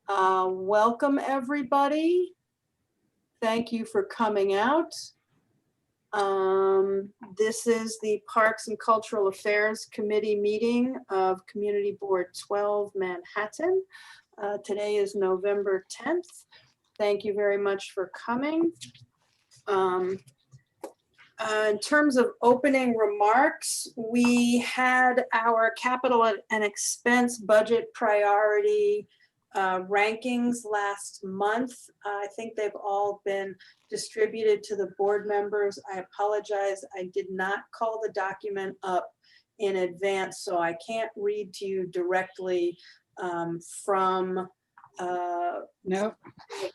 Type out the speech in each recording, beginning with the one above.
Welcome, everybody. Thank you for coming out. This is the Parks and Cultural Affairs Committee meeting of Community Board 12 Manhattan. Today is November 10th. Thank you very much for coming. In terms of opening remarks, we had our capital and expense budget priority rankings last month. I think they've all been distributed to the board members. I apologize, I did not call the document up in advance, so I can't read to you directly from No.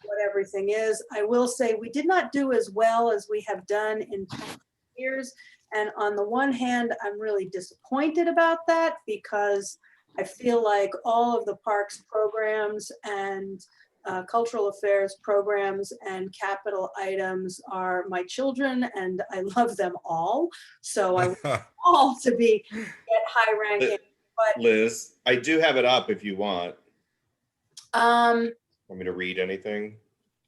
what everything is. I will say we did not do as well as we have done in past years. And on the one hand, I'm really disappointed about that because I feel like all of the parks programs and cultural affairs programs and capital items are my children and I love them all. So I want all to be at high ranking. But Liz, I do have it up if you want. Want me to read anything?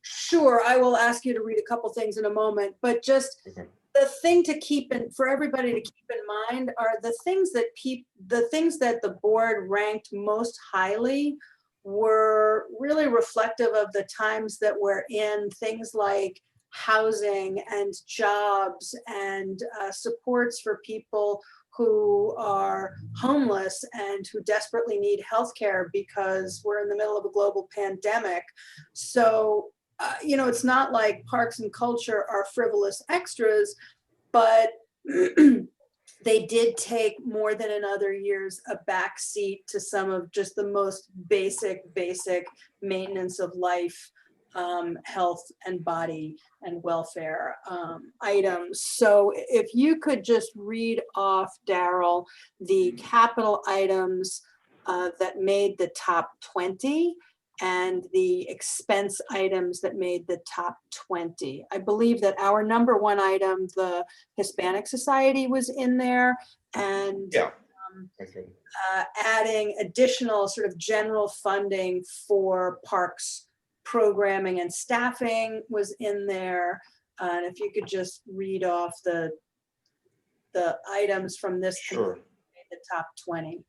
Sure, I will ask you to read a couple things in a moment, but just Okay. the thing to keep in, for everybody to keep in mind are the things that the board ranked most highly were really reflective of the times that we're in, things like housing and jobs and supports for people who are homeless and who desperately need healthcare because we're in the middle of a global pandemic. So, it's not like parks and culture are frivolous extras, but they did take more than in other years a backseat to some of just the most basic maintenance of life, health and body and welfare items. So if you could just read off, Daryl, the capital items that made the top 20 and the expense items that made the top 20. I believe that our number one item, the Hispanic Society, was in there, and Yeah. adding additional sort of general funding for parks programming and staffing was in there. And if you could just read off the items from this Sure. the top 20.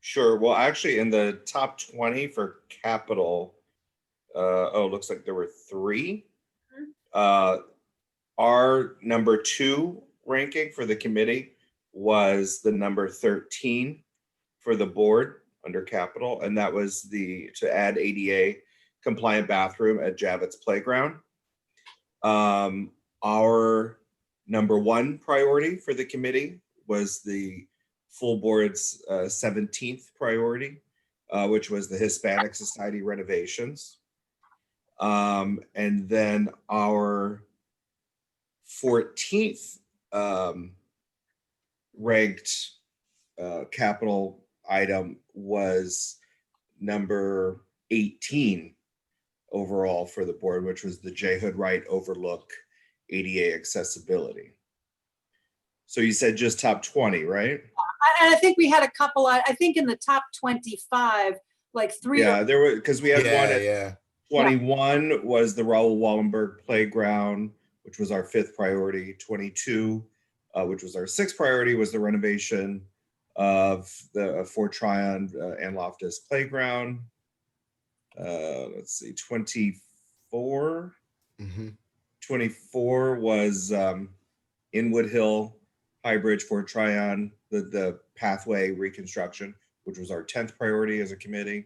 Sure. Well, actually, in the top 20 for capital, looks like there were 3. Our number 2 ranking for the committee was the number 13 for the board under capital, and that was to add ADA compliant bathroom at Javits Playground. Our number 1 priority for the committee was the full board's 17th priority, which was the Hispanic Society renovations. And then our 14th ranked capital item was number 18 overall for the board, which was the J. Hood Wright Overlook ADA accessibility. So you said just top 20, right? And I think we had a couple, I think in the top 25, like 3. Yeah, there were, because we had one at Yeah. 21 was the Raoul Wallenberg Playground, which was our 5th priority. 22, which was our 6th priority, was the renovation of the Fort Tryon and Loftus Playground. Let's see, 24. 24 was Inwood Hill, High Bridge, Fort Tryon, the pathway reconstruction, which was our 10th priority as a committee.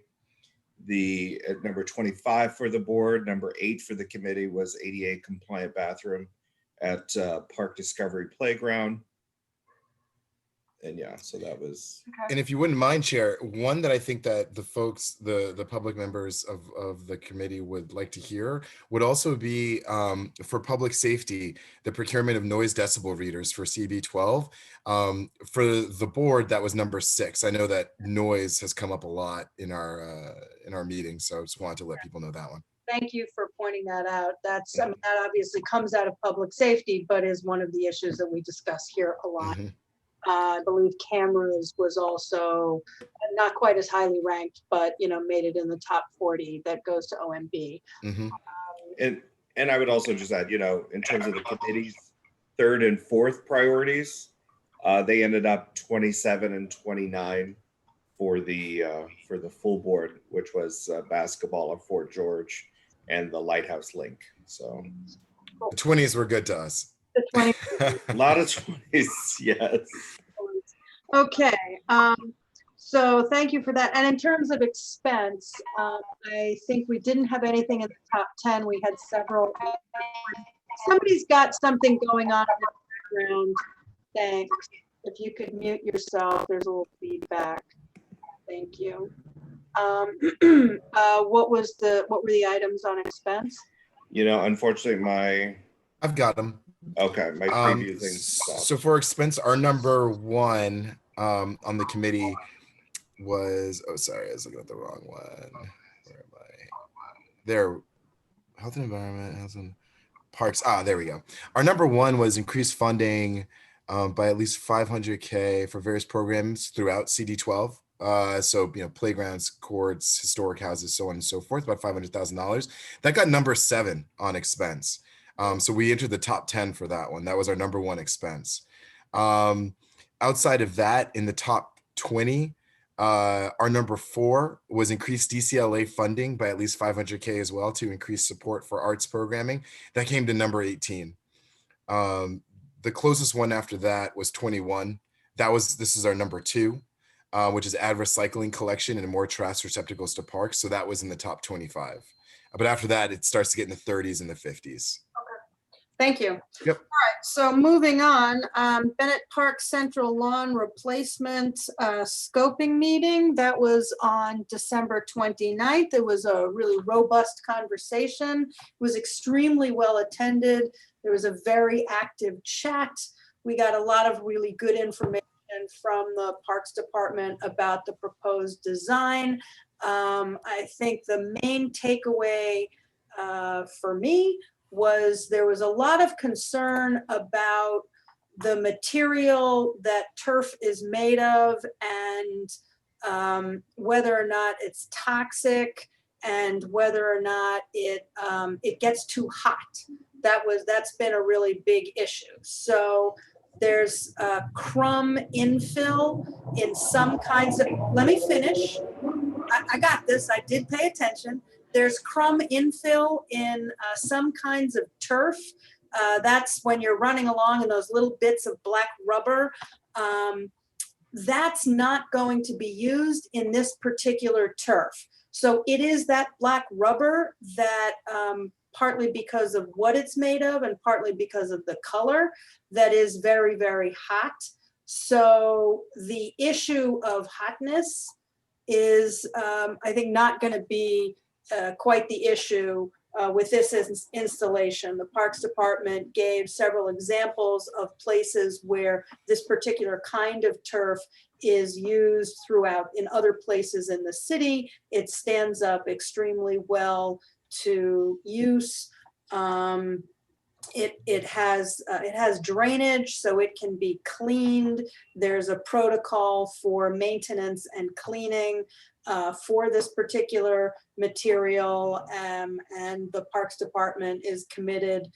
At number 25 for the board, number 8 for the committee was ADA compliant bathroom at Park Discovery Playground. And yeah, so that was. And if you wouldn't mind, Chair, one that I think that the folks, the public members of the committee would like to hear would also be for public safety, the procurement of noise decibel readers for CB12. For the board, that was number 6. I know that noise has come up a lot in our meeting, so I just wanted to let people know that one. Thank you for pointing that out. That obviously comes out of public safety, but is one of the issues that we discuss here a lot. I believe cameras was also not quite as highly ranked, but, made it in the top 40 that goes to OMB. Mhm. And I would also just add, in terms of the committee's third and fourth priorities, they ended up 27 and 29 for the full board, which was basketball at Fort George and the Lighthouse Link. So The 20s were good to us. The 20. a lot of 20s, yes. Okay, so thank you for that. And in terms of expense, I think we didn't have anything in the top 10. We had several. Somebody's got something going on in the background. Thanks. If you could mute yourself, there's a little feedback. Thank you. What were the items on expense? Unfortunately, I've got them. my preview thing stopped. So for expense, our number one on the committee was, sorry, I was looking at the wrong one. Where am I? There, health and environment, health and parks. There we go. Our number one was increased funding by at least $500K for various programs throughout CD12. So, playgrounds, courts, historic houses, so on and so forth, about $500,000. That got number 7 on expense. So we entered the top 10 for that one. That was our number one expense. Outside of that, in the top 20, our number 4 was increased DCLA funding by at least $500K as well to increase support for arts programming. That came to number 18. The closest one after that was 21. This is our number 2. Which is add recycling collection and more trash receptacles to parks. So that was in the top 25. But after that, it starts to get in the 30s and the 50s. Thank you. Yep. All right, so moving on, Bennett Park Central Lawn Replacement Scoping Meeting. That was on December 29th. It was a really robust conversation. It was extremely well attended. There was a very active chat. We got a lot of really good information from the Parks Department about the proposed design. I think the main takeaway for me was there was a lot of concern about the material that turf is made of and whether or not it's toxic and whether or not it gets too hot. That's been a really big issue. So there's crumb infill in some kinds of, let me finish. I got this, I did pay attention. There's crumb infill in some kinds of turf. That's when you're running along and those little bits of black rubber. That's not going to be used in this particular turf. So it is that black rubber that partly because of what it's made of and partly because of the color that is very, very hot. So the issue of hotness is, I think, not going to be quite the issue with this installation. The Parks Department gave several examples of places where this particular kind of turf is used throughout in other places in the city. It stands up extremely well to use. It has drainage, so it can be cleaned. There's a protocol for maintenance and cleaning for this particular material, and the Parks Department is committed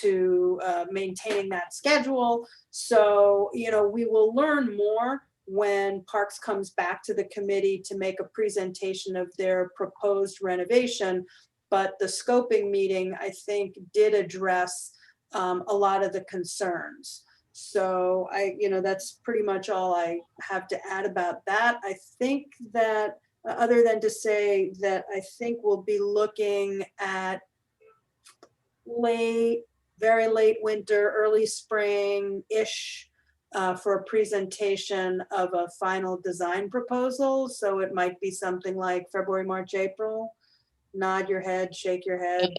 to maintaining that schedule. So, we will learn more when Parks comes back to the committee to make a presentation of their proposed renovation. But the scoping meeting, I think, did address a lot of the concerns. So that's pretty much all I have to add about that. I think that other than to say that I think we'll be looking at very late winter, early spring-ish for a presentation of a final design proposal. So it might be something like February, March, April. Nod your head, shake your head.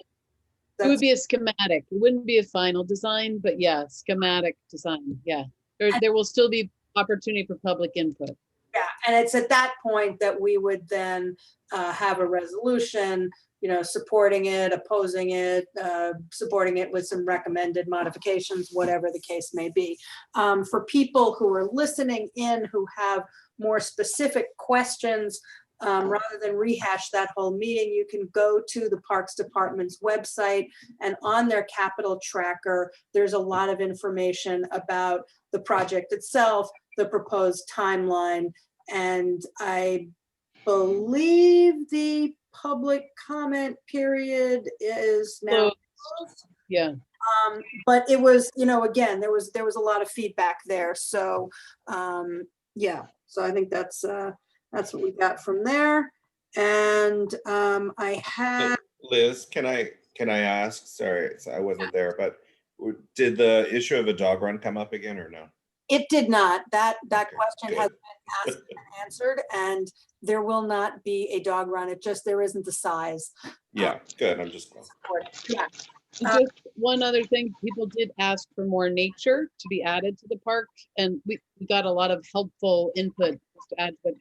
It would be a schematic. It wouldn't be a final design, but yeah, schematic design. Yeah, there will still be opportunity for public input. Yeah, and it's at that point that we would then have a resolution, supporting it, opposing it, supporting it with some recommended modifications, whatever the case may be. For people who are listening in who have more specific questions, rather than rehash that whole meeting, you can go to the Parks Department's website, and on their capital tracker, there's a lot of information about the project itself, the proposed timeline, and I believe the public comment period is now So, yeah, but it was, again, there was a lot of feedback there. So, yeah, so I think that's what we got from there. And I had, Liz, can I ask? Sorry, I wasn't there, but did the issue of a dog run come up again or no? it did not, that Okay, question has good. been asked and answered, and there will not be a dog run. There isn't the size. Yeah, good. I'm just. Yeah. just one other thing, people did ask for more nature to be added to the park, and we got a lot of helpful input to add to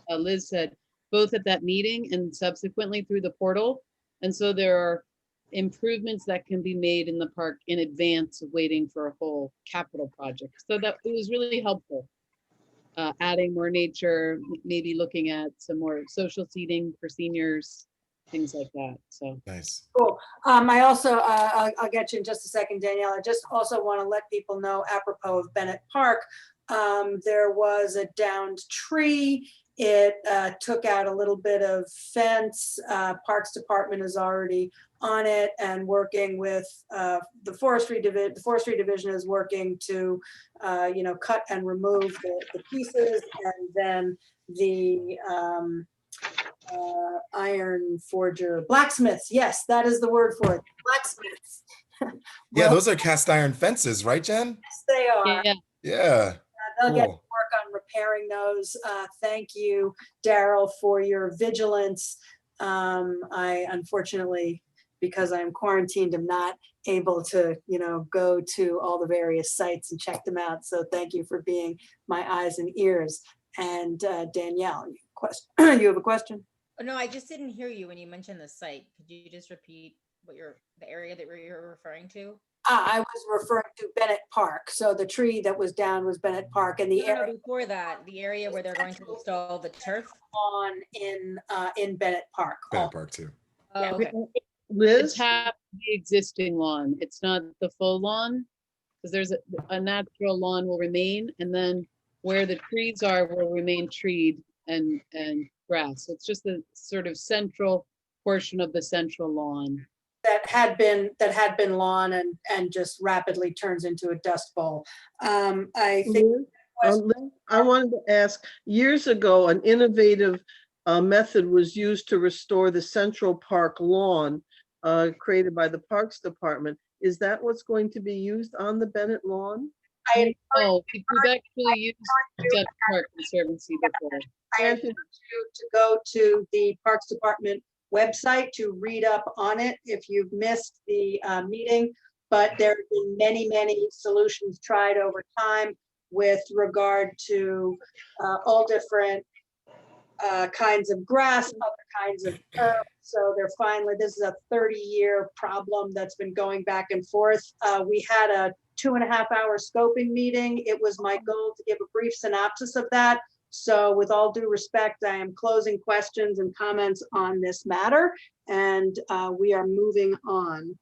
what Liz said, both at that meeting and subsequently through the portal. And so there are improvements that can be made in the park in advance of waiting for a whole capital project. So that it was really helpful. Adding more nature, maybe looking at some more social seating for seniors, things like that. So Nice. Cool. I also, I'll get you in just a second, Danielle. I just also want to let people know, apropos of Bennett Park, there was a downed tree. It took out a little bit of fence. Parks Department is already on it and working with the forestry division. The forestry division is working to, cut and remove the pieces, and then the iron forger, blacksmiths. Yes, that is the word for it. Blacksmiths. Yeah, Well, those are cast iron fences, right, Jen? yes, they are. yeah, Yeah. They'll get to Cool. work on repairing those. Thank you, Daryl, for your vigilance. I unfortunately, because I'm quarantined, am not able to, go to all the various sites and check them out. So thank you for being my eyes and ears. And Danielle, you have a question? Oh, no, I just didn't hear you when you mentioned the site. Could you just repeat the area that you're referring to? I was referring to Bennett Park. So the tree that was down was Bennett Park, and the No, area before that, the area where they're going to install the turf. on in Bennett Park. Bennett Park too. Oh, okay. it's Liz, half the existing lawn. It's not the full lawn, because there's a natural lawn will remain, and then where the trees are will remain treed and grass. So it's just the sort of central portion of the central lawn. That had been lawn and just rapidly turns into a dust bowl. I think Liz, I wanted to ask, years ago, an innovative method was used to restore the Central Park lawn created by the Parks Department. Is that what's going to be used on the Bennett lawn? Oh, we've actually used the Duck Park Conservancy before. I encourage you to go to the Parks Department website to read up on it if you've missed the meeting. But there have been many solutions tried over time with regard to all different kinds of grass, other kinds of herb. So they're finally, this is a 30-year problem that's been going back and forth. We had a 2.5-hour scoping meeting. It was my goal to give a brief synopsis of that. So with all due respect, I am closing questions and comments on this matter, and we are moving on.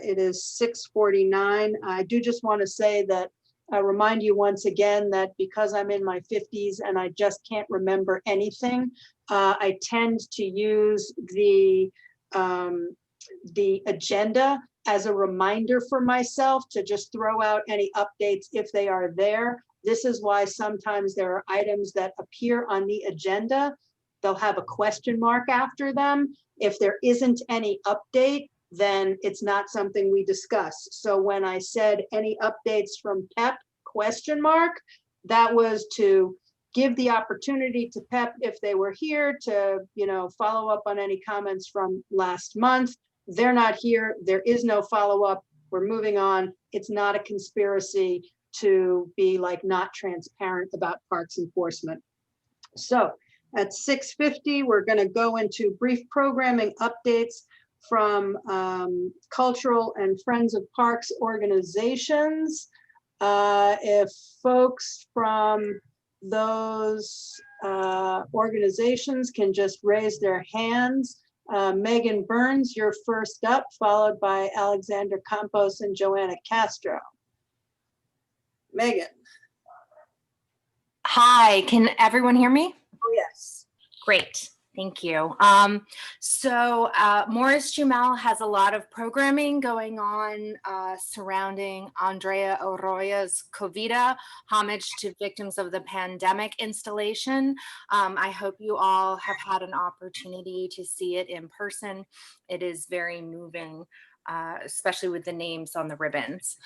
It is 6:49. I do just want to say that I remind you once again that because I'm in my 50s and I just can't remember anything, I tend to use the agenda as a reminder for myself to just throw out any updates if they are there. This is why sometimes there are items that appear on the agenda. They'll have a question mark after them. If there isn't any update, then it's not something we discuss. So when I said any updates from PEP question mark, that was to give the opportunity to PEP, if they were here, to follow up on any comments from last month. They're not here. There is no follow-up. We're moving on. It's not a conspiracy to be like not transparent about parks enforcement. So at 6:50, we're going to go into brief programming updates from cultural and Friends of Parks organizations. If folks from those organizations can just raise their hands. Megan Burns, you're first up, followed by Alexander Campos and Joanna Castro. Megan. Hi, can everyone hear me? Oh, yes. Great, thank you. Morris Jumel has a lot of programming going on surrounding Andrea Arroyo's Covida, Homage to Victims of the Pandemic installation. I hope you all have had an opportunity to see it in person. It is very moving. Especially with the names on the ribbons.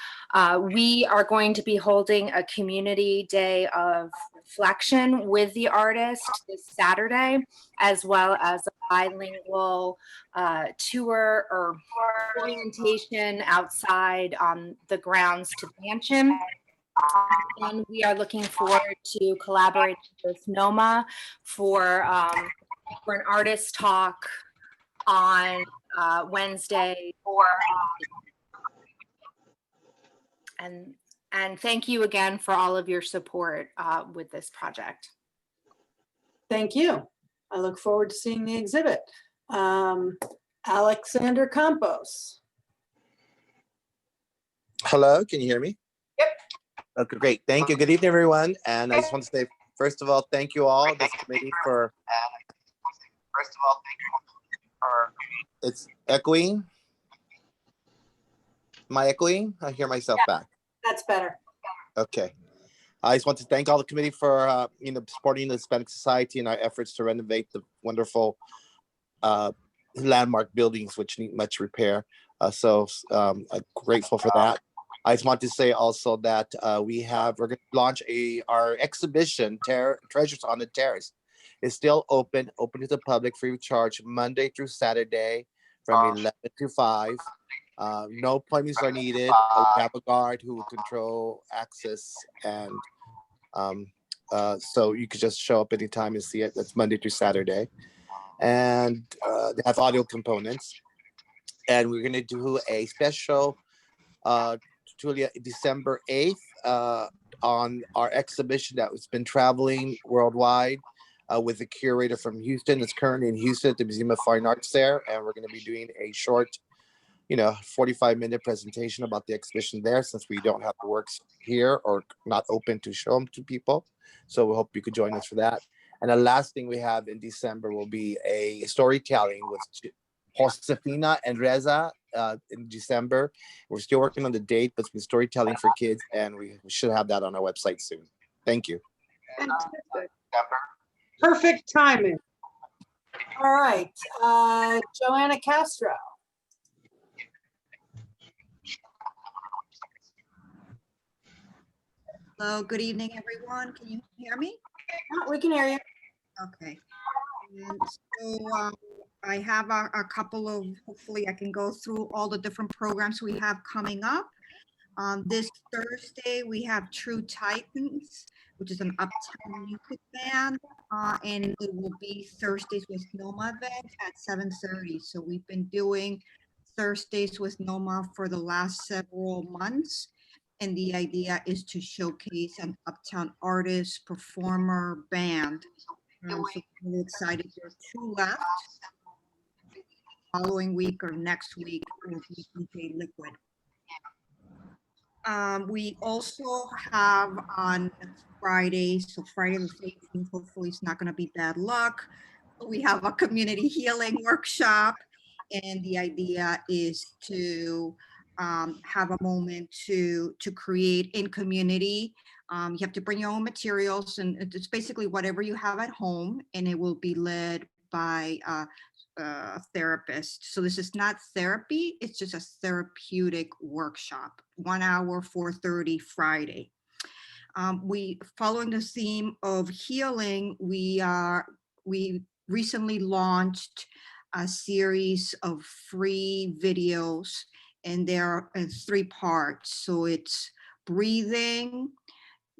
We are going to be holding a community day of reflection with the artist this Saturday, as well as a bilingual tour or orientation outside on the grounds to the mansion. And we are looking forward to collaborating with NOMA for an artist talk on Wednesday. And thank you again for all of your support with this project. Thank you. I look forward to seeing the exhibit. Alexander Campos. Hello, can you hear me? Yep. Okay, great. Thank you. Good evening, everyone. And I just want to say, first of all, thank you all, this committee for. It's echoing. Am I echoing? I hear myself back. That's better. Okay. I just want to thank all the committee for supporting the Hispanic Society in our efforts to renovate the wonderful landmark buildings which need much repair. I'm grateful for that. I just want to say also that we're going to launch our exhibition, Treasures on the Terrace. It's still open to the public free of charge Monday through Saturday from 11 to 5. No appointments are needed. We have a guard who will control access, and so you could just show up anytime and see it. That's Monday through Saturday, and they have audio components. And we're going to do a special December 8th on our exhibition that has been traveling worldwide with a curator from Houston. It's currently in Houston at the Museum of Fine Arts there, and we're going to be doing a short 45-minute presentation about the exhibition there, since we don't have the works here or not open to show them to people. So we hope you could join us for that. And the last thing we have in December will be a storytelling with Josefina and Reza in December. We're still working on the date, but it's been storytelling for kids, and we should have that on our website soon. Thank you. Perfect timing. All right, Joanna Castro. Hello, good evening, everyone. Can you hear me? Yeah, we can hear you. Okay. And so I have a couple of, hopefully I can go through all the different programs we have coming up. This Thursday, we have True Titans, which is an uptown music band, and it will be Thursdays with NOMA event at 7:30. So we've been doing Thursdays with NOMA for the last several months. And the idea is to showcase an uptown artist, performer, band. So I'm really excited. There are 2 left. Following week or next week will be DJ Liquid. We also have on Friday, so Friday the 13th, hopefully it's not going to be bad luck. We have a community healing workshop, and the idea is to have a moment to create in community. You have to bring your own materials, and it's basically whatever you have at home, and it will be led by a therapist. So this is not therapy, it's just a therapeutic workshop, 1 hour, 4:30 Friday. We, following the theme of healing, we recently launched a series of free videos, and they're in 3 parts. So it's breathing,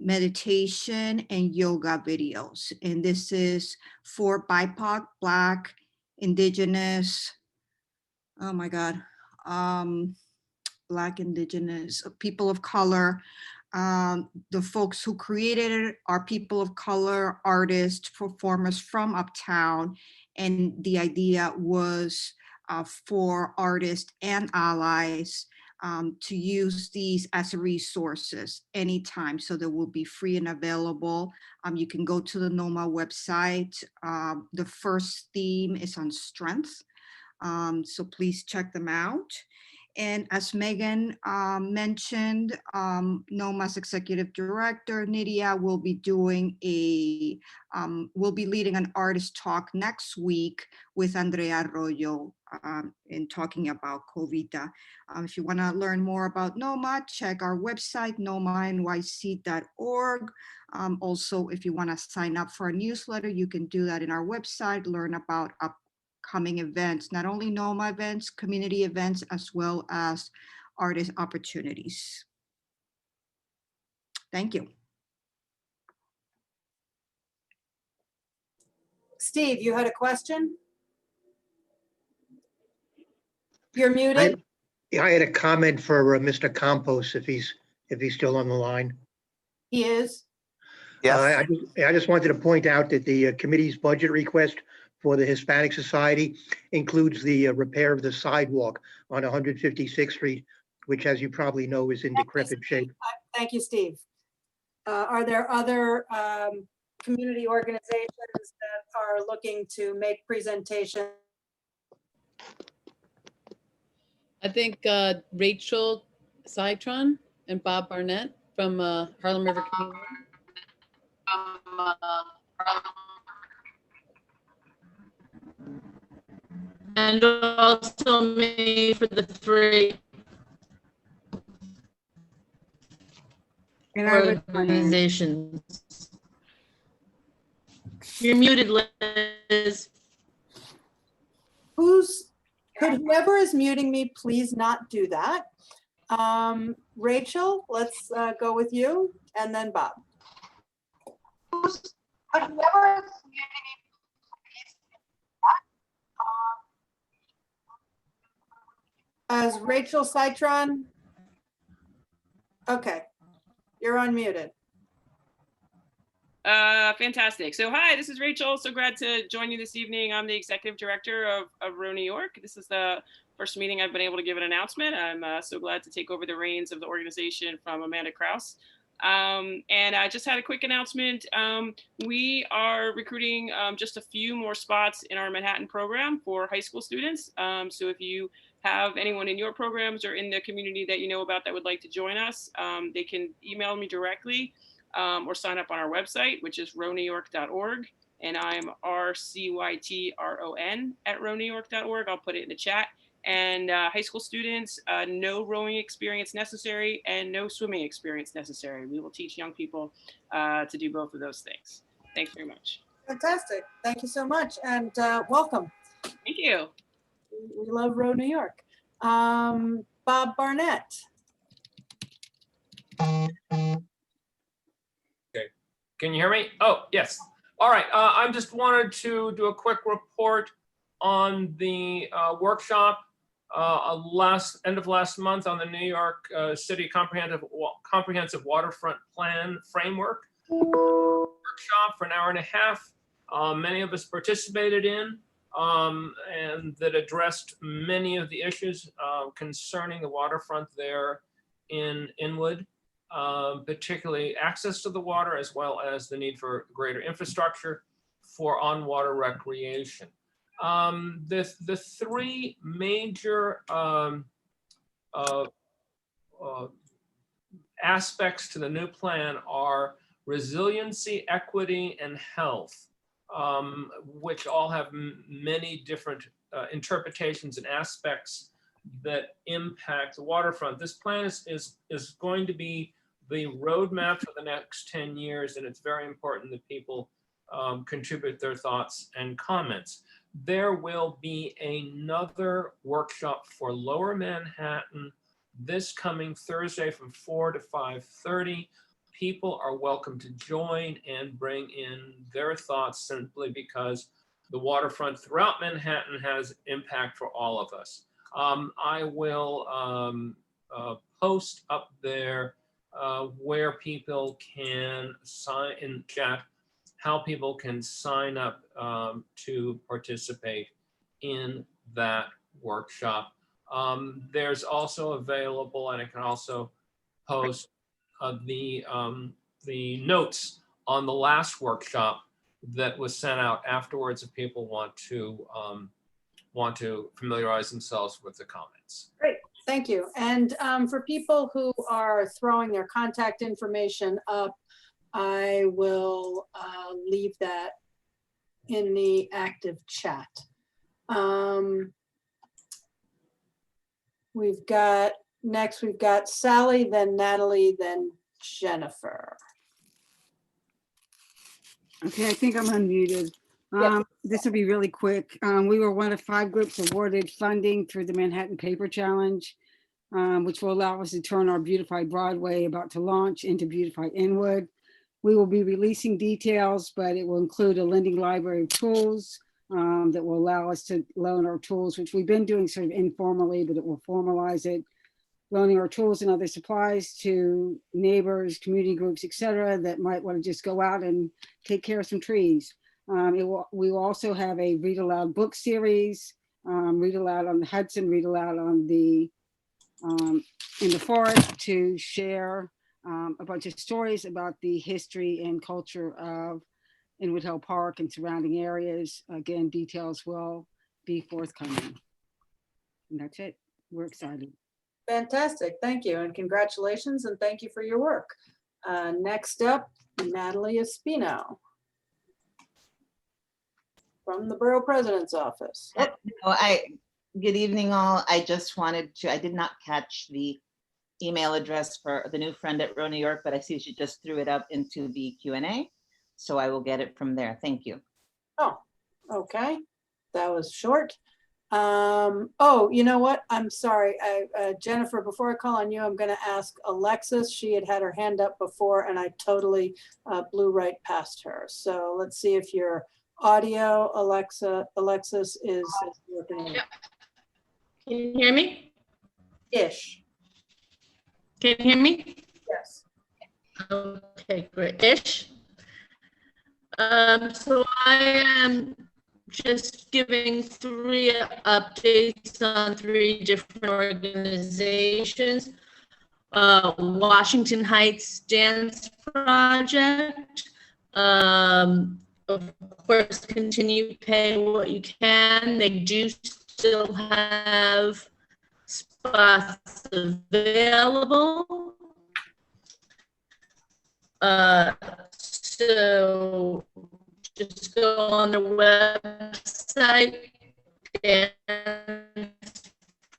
meditation, and yoga videos. And this is for BIPOC, Black, Indigenous, oh my God, Black, Indigenous, people of color. The folks who created it are people of color, artists, performers from Uptown. And the idea was for artists and allies to use these as resources anytime. So they will be free and available. You can go to the NOMA website. The first theme is on strength. So please check them out. And as Megan mentioned, NOMA's executive director, Nydia, will be doing will be leading an artist talk next week with Andrea Arroyo in talking about COVID. If you want to learn more about NOMA, check our website, nomanyc.org. Also, if you want to sign up for a newsletter, you can do that in our website, learn about upcoming events, not only NOMA events, community events, as well as artist opportunities. Thank you. Steve, you had a question? You're muted. I had a comment for Mr. Campos, if he's still on the line. He is. Yes. I just wanted to point out that the committee's budget request for the Hispanic Society includes the repair of the sidewalk on 156th Street, which, as you probably know, is in decrepit shape. Thank you, Steve. Are there other community organizations that are looking to make presentations? I think Rachel Citron and Bob Barnett from Harlem River Community. And also me for the free And I would- organizations. You're muted, Liz. Could whoever is muting me please not do that? Rachel, let's go with you, and then Bob. As Rachel Citron? Okay, you're unmuted. Fantastic. So hi, this is Rachel. So glad to join you this evening. I'm the executive director of Row New York. This is the first meeting I've been able to give an announcement. I'm so glad to take over the reins of the organization from Amanda Kraus. And I just had a quick announcement. We are recruiting just a few more spots in our Manhattan program for high school students. So if you have anyone in your programs or in the community that you know about that would like to join us, they can email me directly or sign up on our website, which is rownewyork.org. And I'm RCYTRON@rownewyork.org. I'll put it in the chat. And high school students, no rowing experience necessary and no swimming experience necessary. We will teach young people to do both of those things. Thanks very much. Fantastic. Thank you so much, and welcome. Thank you. We love Row New York. Bob Barnett. Okay, can you hear me? Oh, yes. All right, I just wanted to do a quick report on the workshop end of last month on the New York City Comprehensive Waterfront Plan Framework workshop for an hour and a half. Many of us participated in and that addressed many of the issues concerning the waterfront there in Inwood, particularly access to the water, as well as the need for greater infrastructure for on-water recreation. The three major aspects to the new plan are resiliency, equity, and health, which all have many different interpretations and aspects that impact the waterfront. This plan is going to be the roadmap for the next 10 years, and it's very important that people contribute their thoughts and comments. There will be another workshop for Lower Manhattan this coming Thursday from 4 to 5:30 people are welcome to join and bring in their thoughts, simply because the waterfront throughout Manhattan has impact for all of us. I will post up there where people can sign in chat, how people can sign up to participate in that workshop. There's also available, and I can also post the notes on the last workshop that was sent out afterwards if people want to familiarize themselves with the comments. Great, thank you. And for people who are throwing their contact information up, I will leave that in the active chat. We've got Sally, then Natalie, then Jennifer. Okay, I think I'm unmuted. This will be really quick. We were one of 5 groups awarded funding through the Manhattan Paper Challenge, which will allow us to turn our Beautify Broadway, about to launch, into Beautify Inwood. We will be releasing details, but it will include a lending library of tools that will allow us to loan our tools, which we've been doing sort of informally, but it will formalize it. Loaning our tools and other supplies to neighbors, community groups, et cetera, that might want to just go out and take care of some trees. We will also have a read aloud book series, read aloud on the Hudson, read aloud on the in the forest, to share a bunch of stories about the history and culture of Inwood Hill Park and surrounding areas. Again, details will be forthcoming. And that's it. We're excited. Fantastic, thank you, and congratulations, and thank you for your work. Next up, Natalie Espino from the Borough President's Office. Good evening, all. I just wanted to, I did not catch the email address for the new friend at Row New York, but I see she just threw it up into the Q&A, so I will get it from there. Thank you. Oh, okay, that was short. Oh, you know what? I'm sorry. Jennifer, before I call on you, I'm going to ask Alexis. She had her hand up before and I totally blew right past her. So let's see if your audio, Alexis, is working. Can you hear me? Ish. Can you hear me? Yes. Okay, great. Ish. So I am just giving 3 updates on 3 different organizations. Washington Heights Dance Project. Of course, continue pay what you can. They do still have spots available. So just go on the website and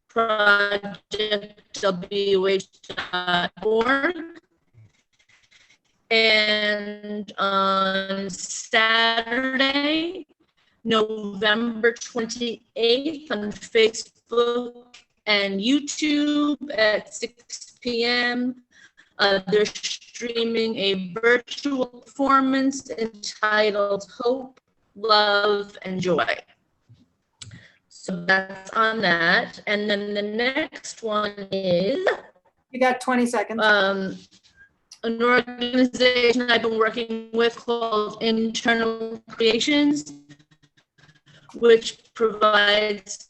projectwh.org. And on Saturday, November 28th, on Facebook and YouTube at 6 p.m., they're streaming a virtual performance entitled Hope, Love, and Joy. So that's on that. And then the next one is... You got 20 seconds. An organization I've been working with called Internal Creations, which provides,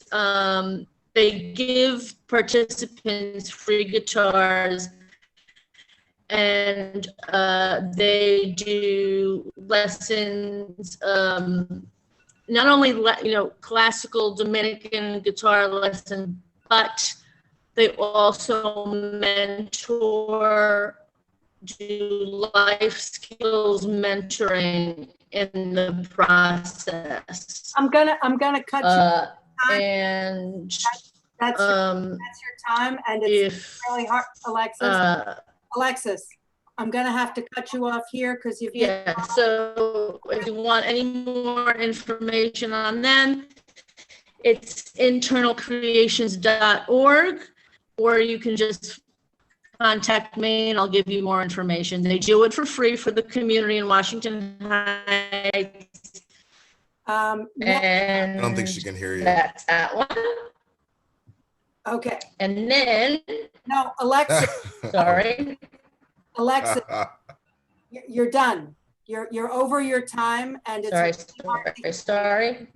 they give participants free guitars, and they do lessons, not only classical Dominican guitar lesson, but they also mentor, do life skills mentoring in the process. I'm gonna cut you. And that's your time, and it's really hard, Alexis. Alexis, I'm gonna have to cut you off here because you've. Yeah. So if you want any more information on them, it's internalcreations.org, or you can just contact me and I'll give you more information. They do it for free for the community in Washington Heights. I don't think she can hear you. That's that one. Okay. And then, No, Alexa, sorry, Alexa, you're done. You're over your time and it's. sorry.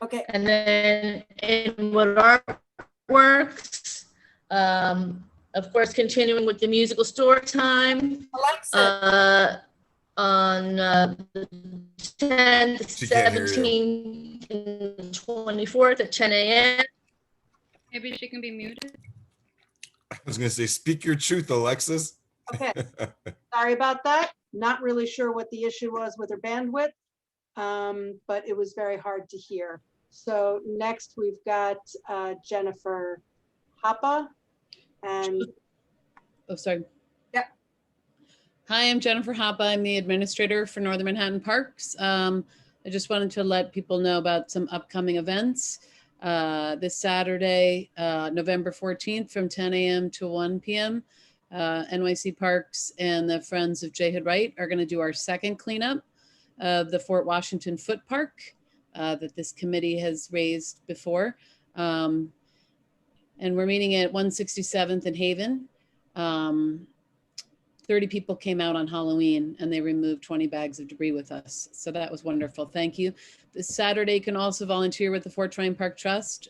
Okay. And then Inwood Artworks, of course, continuing with the musical store time. Alexa. On the 10th, She can't hear 17th, and 24th at 10 a.m. Maybe she can be muted. I was gonna say, speak your truth, Alexis. Okay. Sorry about that. Not really sure what the issue was with her bandwidth, but it was very hard to hear. So next we've got Jennifer Hoppa and. Oh, sorry. Yeah. Hi, I'm Jennifer Hoppa. I'm the administrator for Northern Manhattan Parks. I just wanted to let people know about some upcoming events. This Saturday, November 14th from 10 a.m. to 1 p.m. NYC Parks and the Friends of J. Hood Wright are going to do our second cleanup of the Fort Washington Foot Park that this committee has raised before. And we're meeting at 167th and Haven. 30 people came out on Halloween and they removed 20 bags of debris with us. So that was wonderful. Thank you. This Saturday, you can also volunteer with the Fort Tryon Park Trust,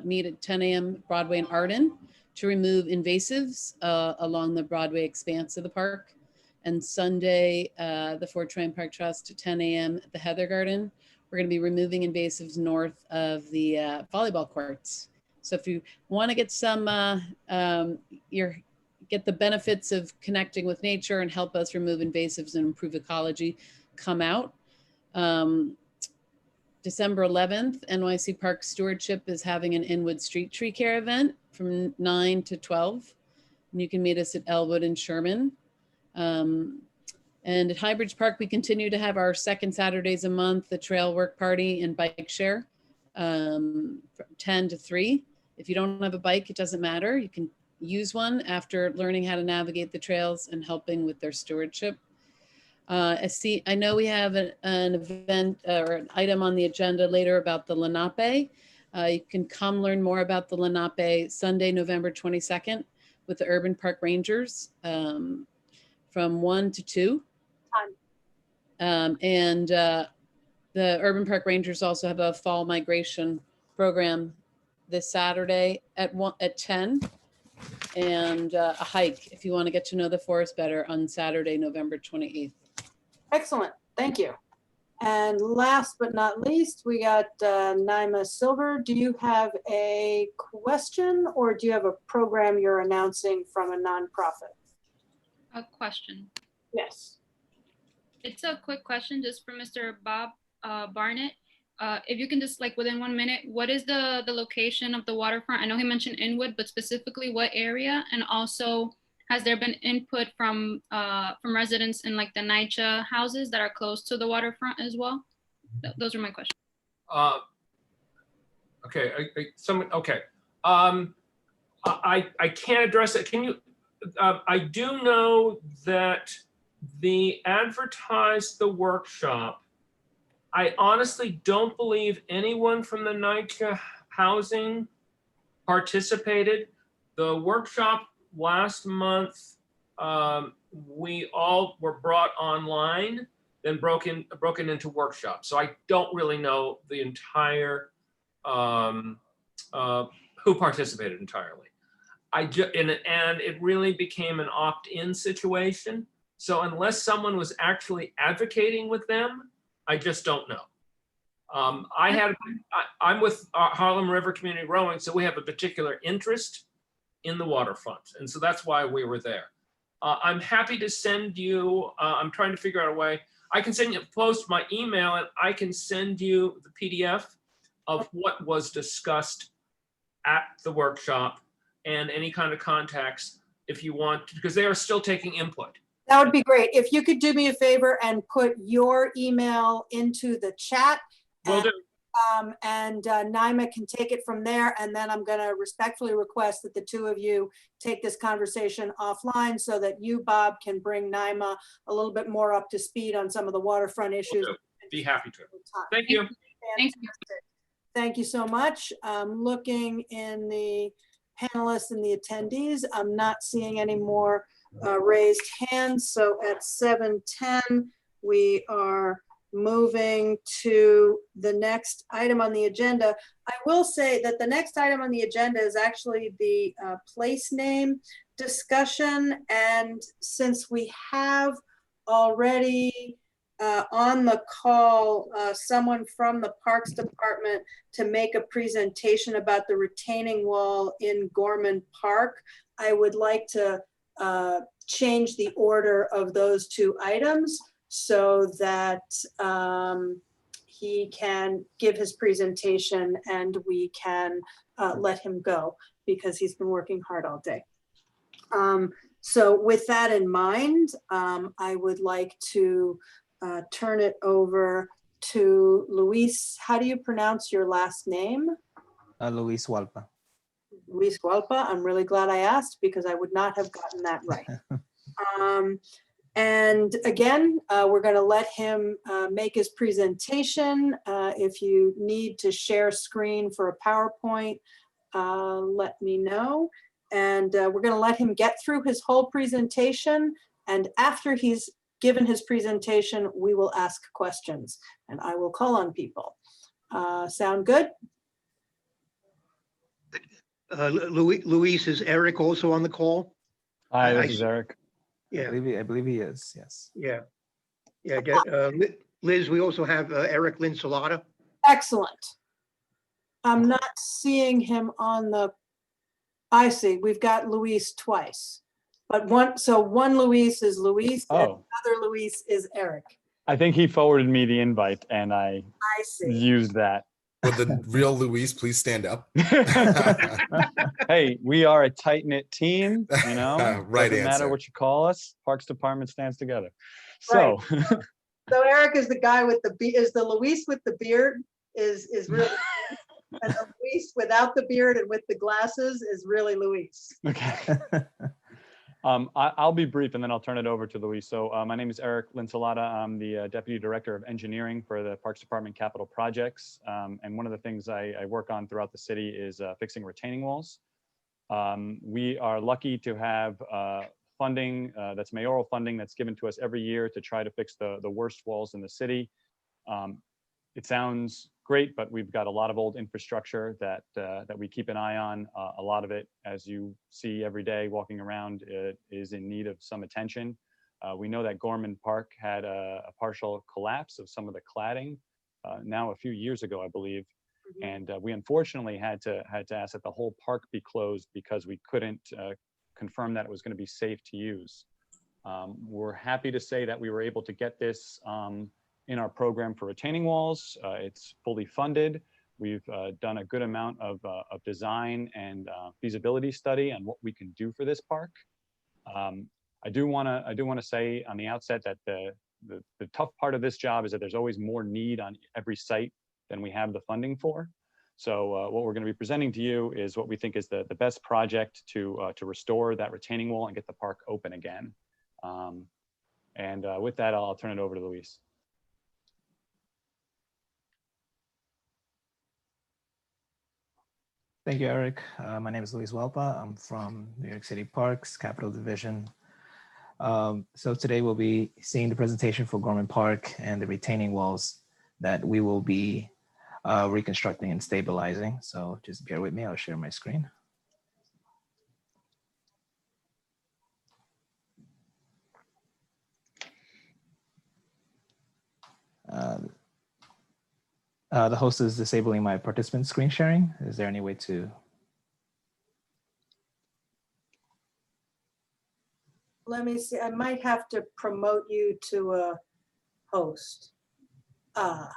meet at 10 a.m. Broadway and Arden to remove invasives along the Broadway expanse of the park. And Sunday, the Fort Tryon Park Trust at 10 a.m. at the Heather Garden. We're going to be removing invasives north of the volleyball courts. So if you want to get some, get the benefits of connecting with nature and help us remove invasives and improve ecology, come out. December 11th, NYC Park Stewardship is having an Inwood Street Tree Care event from 9 to 12. And you can meet us at Elwood and Sherman. And at Highbridge Park, we continue to have our second Saturdays a month, the trail work party and bike share, from 10 to 3. If you don't have a bike, it doesn't matter. You can use one after learning how to navigate the trails and helping with their stewardship. I know we have an event or an item on the agenda later about the Lenape. You can come learn more about the Lenape Sunday, November 22nd with the Urban Park Rangers from 1 to 2. The Urban Park Rangers also have a fall migration program this Saturday at 10. And a hike if you want to get to know the forest better on Saturday, November 28th. Excellent, thank you. And last but not least, we got Naima Silver. Do you have a question or do you have a program you're announcing from a nonprofit? A question. Yes. It's a quick question just for Mr. Bob Barnett. If you can just like within 1 minute, what is the location of the waterfront? I know he mentioned Inwood, but specifically what area? And also, has there been input from residents in like the NYCHA houses that are close to the waterfront as well? Those are my questions. Okay, I can't address it. Can you, I do know that the workshop, I honestly don't believe anyone from the NYCHA housing participated. The workshop last month, we all were brought online, then broken into workshops. So I don't really know the entire, who participated entirely. And it really became an opt-in situation. So unless someone was actually advocating with them, I just don't know. I'm with Harlem River Community Rowing, so we have a particular interest in the waterfront. And so that's why we were there. I'm happy to send you, I'm trying to figure out a way. I can send you, post my email and I can send you the PDF of what was discussed at the workshop and any kind of contacts if you want, because they are still taking input. That would be great. If you could do me a favor and put your email into the chat. Will do. And Naima can take it from there. And then I'm going to respectfully request that the two of you take this conversation offline so that you, Bob, can bring Naima a little bit more up to speed on some of the waterfront issues. Be happy to. Thank you. Fantastic. Thank you so much. Looking in the panelists and the attendees, I'm not seeing any more raised hands. So at 7:10, we are moving to the next item on the agenda. I will say that the next item on the agenda is actually the place name discussion. And since we have already on the call someone from the Parks Department to make a presentation about the retaining wall in Gorman Park, I would like to change the order of those two items so that he can give his presentation and we can let him go because he's been working hard all day. So with that in mind, I would like to turn it over to Luis. How do you pronounce your last name? Luis Hualpa. Luis Hualpa. I'm really glad I asked because I would not have gotten that right. And again, we're going to let him make his presentation. If you need to share screen for a PowerPoint, let me know. And we're going to let him get through his whole presentation. And after he's given his presentation, we will ask questions and I will call on people. Sound good? Luis, is Eric also on the call? Hi, this is Eric. Yeah. I believe he is, yes. Yeah. Yeah. Liz, we also have Eric Linsalata. Excellent. I'm not seeing him on the, I see, we've got Luis twice. But one Luis is Luis and another Luis is Eric. I think he forwarded me the invite and I see. Used that. Would the real Luis please stand up? Hey, we are a tight-knit team, you know? Right Doesn't matter answer. what you call us, Parks Department stands together. So, So Eric is the guy with the is the Luis with the beard is really and the Luis without the beard and with the glasses is really Luis. okay. I'll be brief and then I'll turn it over to Luis. So my name is Eric Linsalata. I'm the Deputy Director of Engineering for the Parks Department Capital Projects. And one of the things I work on throughout the city is fixing retaining walls. We are lucky to have funding, that's mayoral funding that's given to us every year to try to fix the worst walls in the city. It sounds great, but we've got a lot of old infrastructure that we keep an eye on. A lot of it, as you see every day walking around, it is in need of some attention. We know that Gorman Park had a partial collapse of some of the cladding now a few years ago, I believe. And we unfortunately had to ask that the whole park be closed because we couldn't confirm that it was going to be safe to use. We're happy to say that we were able to get this in our program for retaining walls. It's fully funded. We've done a good amount of design and feasibility study on what we can do for this park. I do want to say on the outset that the tough part of this job is that there's always more need on every site than we have the funding for. So what we're going to be presenting to you is what we think is the best project to restore that retaining wall and get the park open again. With that, I'll turn it over to Luis. Thank you, Eric. My name is Luis Hualpa. I'm from New York City Parks, Capital Division. So today we'll be seeing the presentation for Gorman Park and the retaining walls that we will be reconstructing and stabilizing. So just bear with me, I'll share my screen. The host is disabling my participant screen sharing. Is there any way to? Let me see, I might have to promote you to a host. Record,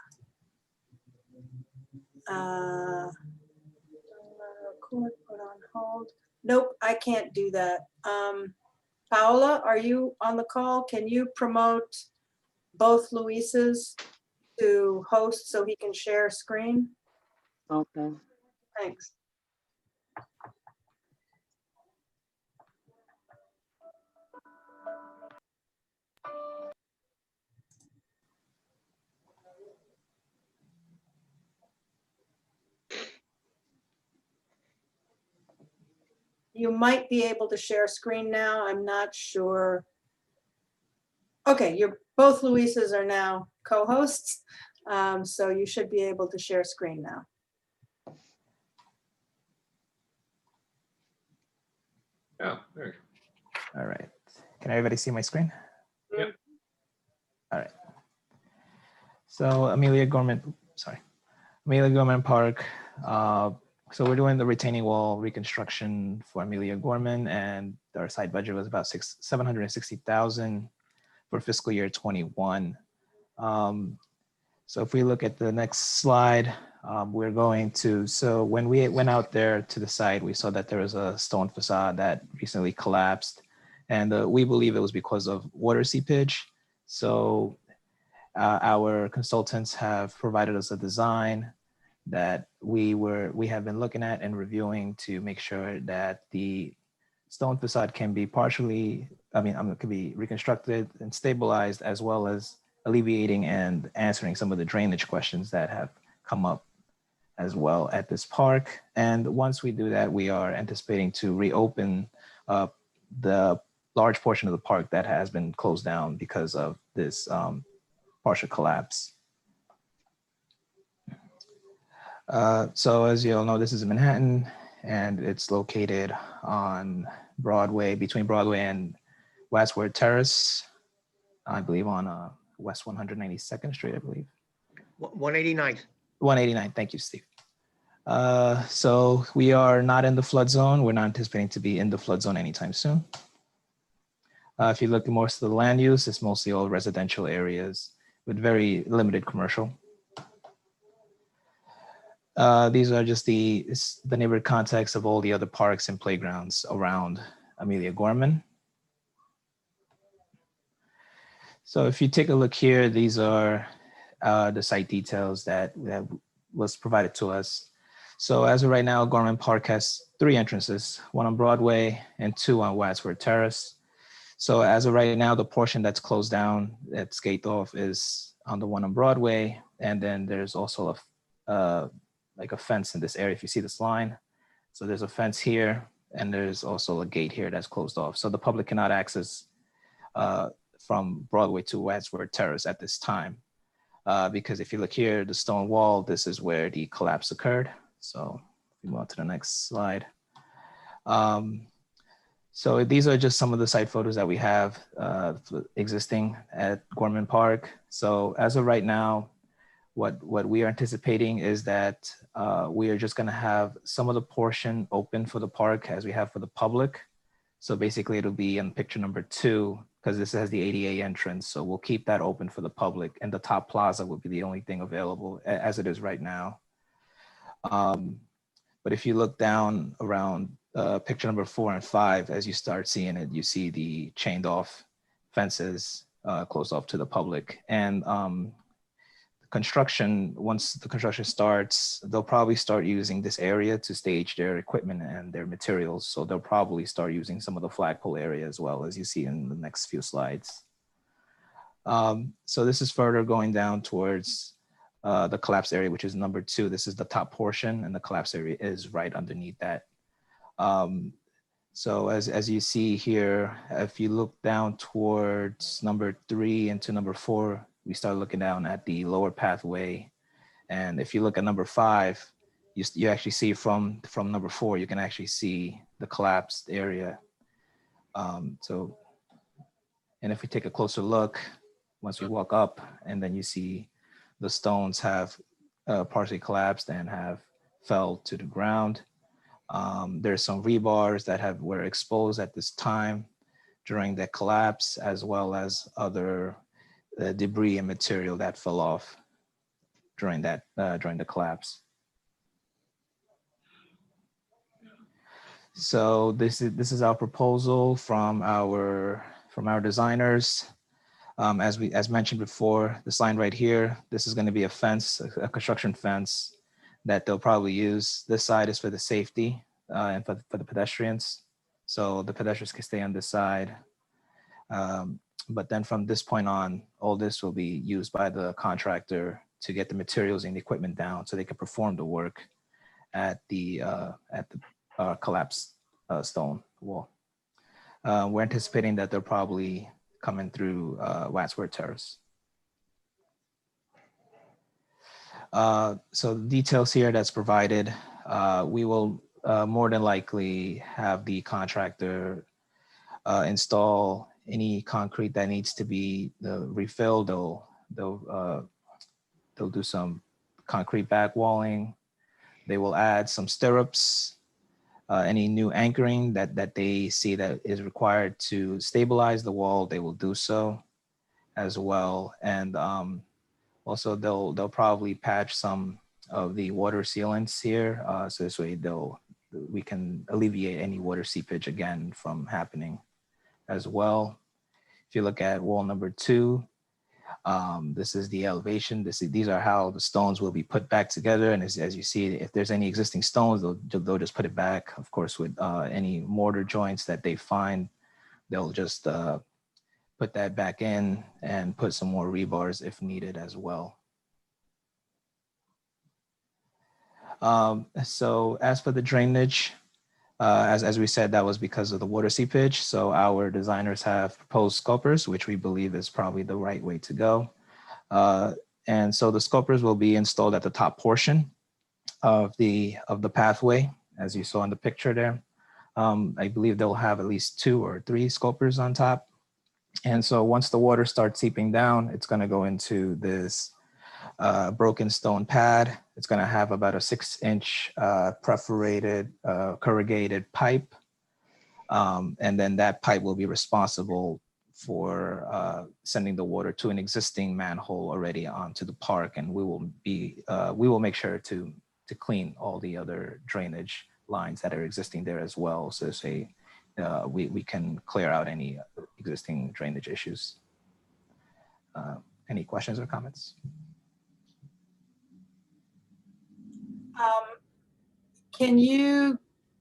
put on hold. Nope, I can't do that. Paola, are you on the call? Can you promote both Luises? to host so he can share screen? Okay. Thanks. You might be able to share screen now. I'm not sure. Okay, both Luises are now co-hosts, so you should be able to share screen now. Oh, there. All right. Can everybody see my screen? Yep. All right. So Amelia Gorman Park. So we're doing the retaining wall reconstruction for Amelia Gorman, and our site budget was about $760,000 for fiscal year 21. So if we look at the next slide, we're going to, so when we went out there to the site, we saw that there was a stone facade that recently collapsed, and we believe it was because of water seepage. So our consultants have provided us a design that we have been looking at and reviewing to make sure that the stone facade can be partially, can be reconstructed and stabilized, as well as alleviating and answering some of the drainage questions that have come up as well at this park. And once we do that, we are anticipating to reopen the large portion of the park that has been closed down because of this partial collapse. So as you all know, this is in Manhattan, and it's located on Broadway, between Broadway and Wadsworth Terrace, I believe on West 192nd Street, I believe. 189th. 189, thank you, Steve. So we are not in the flood zone. We're not anticipating to be in the flood zone anytime soon. If you look at most of the land use, it's mostly all residential areas with very limited commercial. These are just the neighborhood context of all the other parks and playgrounds around Amelia Gorman. So if you take a look here, these are the site details that was provided to us. So as of right now, Gorman Park has 3 entrances, one on Broadway and 2 on Wadsworth Terrace. So as of right now, the portion that's closed down, that's gated off, is on the one on Broadway. And then there's also like a fence in this area, if you see this line. So there's a fence here, and there's also a gate here that's closed off. So the public cannot access from Broadway to Wadsworth Terrace at this time. Because if you look here, the stone wall, this is where the collapse occurred. So we move on to the next slide. So these are just some of the site photos that we have existing at Gorman Park. So as of right now, what we are anticipating is that we are just going to have some of the portion open for the park as we have for the public. So basically it'll be in picture number 2, because this has the ADA entrance. So we'll keep that open for the public, and the top plaza will be the only thing available as it is right now. But if you look down around picture number 4 and 5, as you start seeing it, you see the chained off fences closed off to the public. And construction, once the construction starts, they'll probably start using this area to stage their equipment and their materials. So they'll probably start using some of the flagpole area as well, as you see in the next few slides. So this is further going down towards the collapse area, which is number 2. This is the top portion, and the collapse area is right underneath that. So as you see here, if you look down towards number 3 into number 4, we start looking down at the lower pathway. And if you look at number 5, you actually see from number 4, you can actually see the collapsed area. And if we take a closer look, once we walk up, and then you see the stones have partially collapsed and have fell to the ground. There's some rebars that were exposed at this time during the collapse, as well as other debris and material that fell off during the collapse. So this is our proposal from our designers. As mentioned before, this line right here, this is going to be a fence, a construction fence that they'll probably use. This side is for the safety and for the pedestrians. So the pedestrians can stay on this side. But then from this point on, all this will be used by the contractor to get the materials and the equipment down so they can perform the work at the collapsed stone wall. We're anticipating that they're probably coming through Wadsworth Terrace. So the details here that's provided, we will more than likely have the contractor install any concrete that needs to be refilled. They'll do some concrete back walling. They will add some stirrups, any new anchoring that they see that is required to stabilize the wall, they will do so as well. And also they'll probably patch some of the water sealants here. So this way we can alleviate any water seepage again from happening as well. If you look at wall number 2, this is the elevation. These are how the stones will be put back together. And as you see, if there's any existing stones, they'll just put it back. Of course, with any mortar joints that they find, they'll just put that back in and put some more rebars if needed as well. So as for the drainage, as we said, that was because of the water seepage. So our designers have proposed sculptures, which we believe is probably the right way to go. And so the sculptures will be installed at the top portion of the pathway, as you saw in the picture there. I believe they'll have at least 2 or 3 sculptures on top. And so once the water starts seeping down, it's going to go into this broken stone pad. It's going to have about a 6-inch perforated corrugated pipe. And then that pipe will be responsible for sending the water to an existing manhole already onto the park. And we will make sure to clean all the other drainage lines that are existing there as well. So say we can clear out any existing drainage issues. Any questions or comments? Can you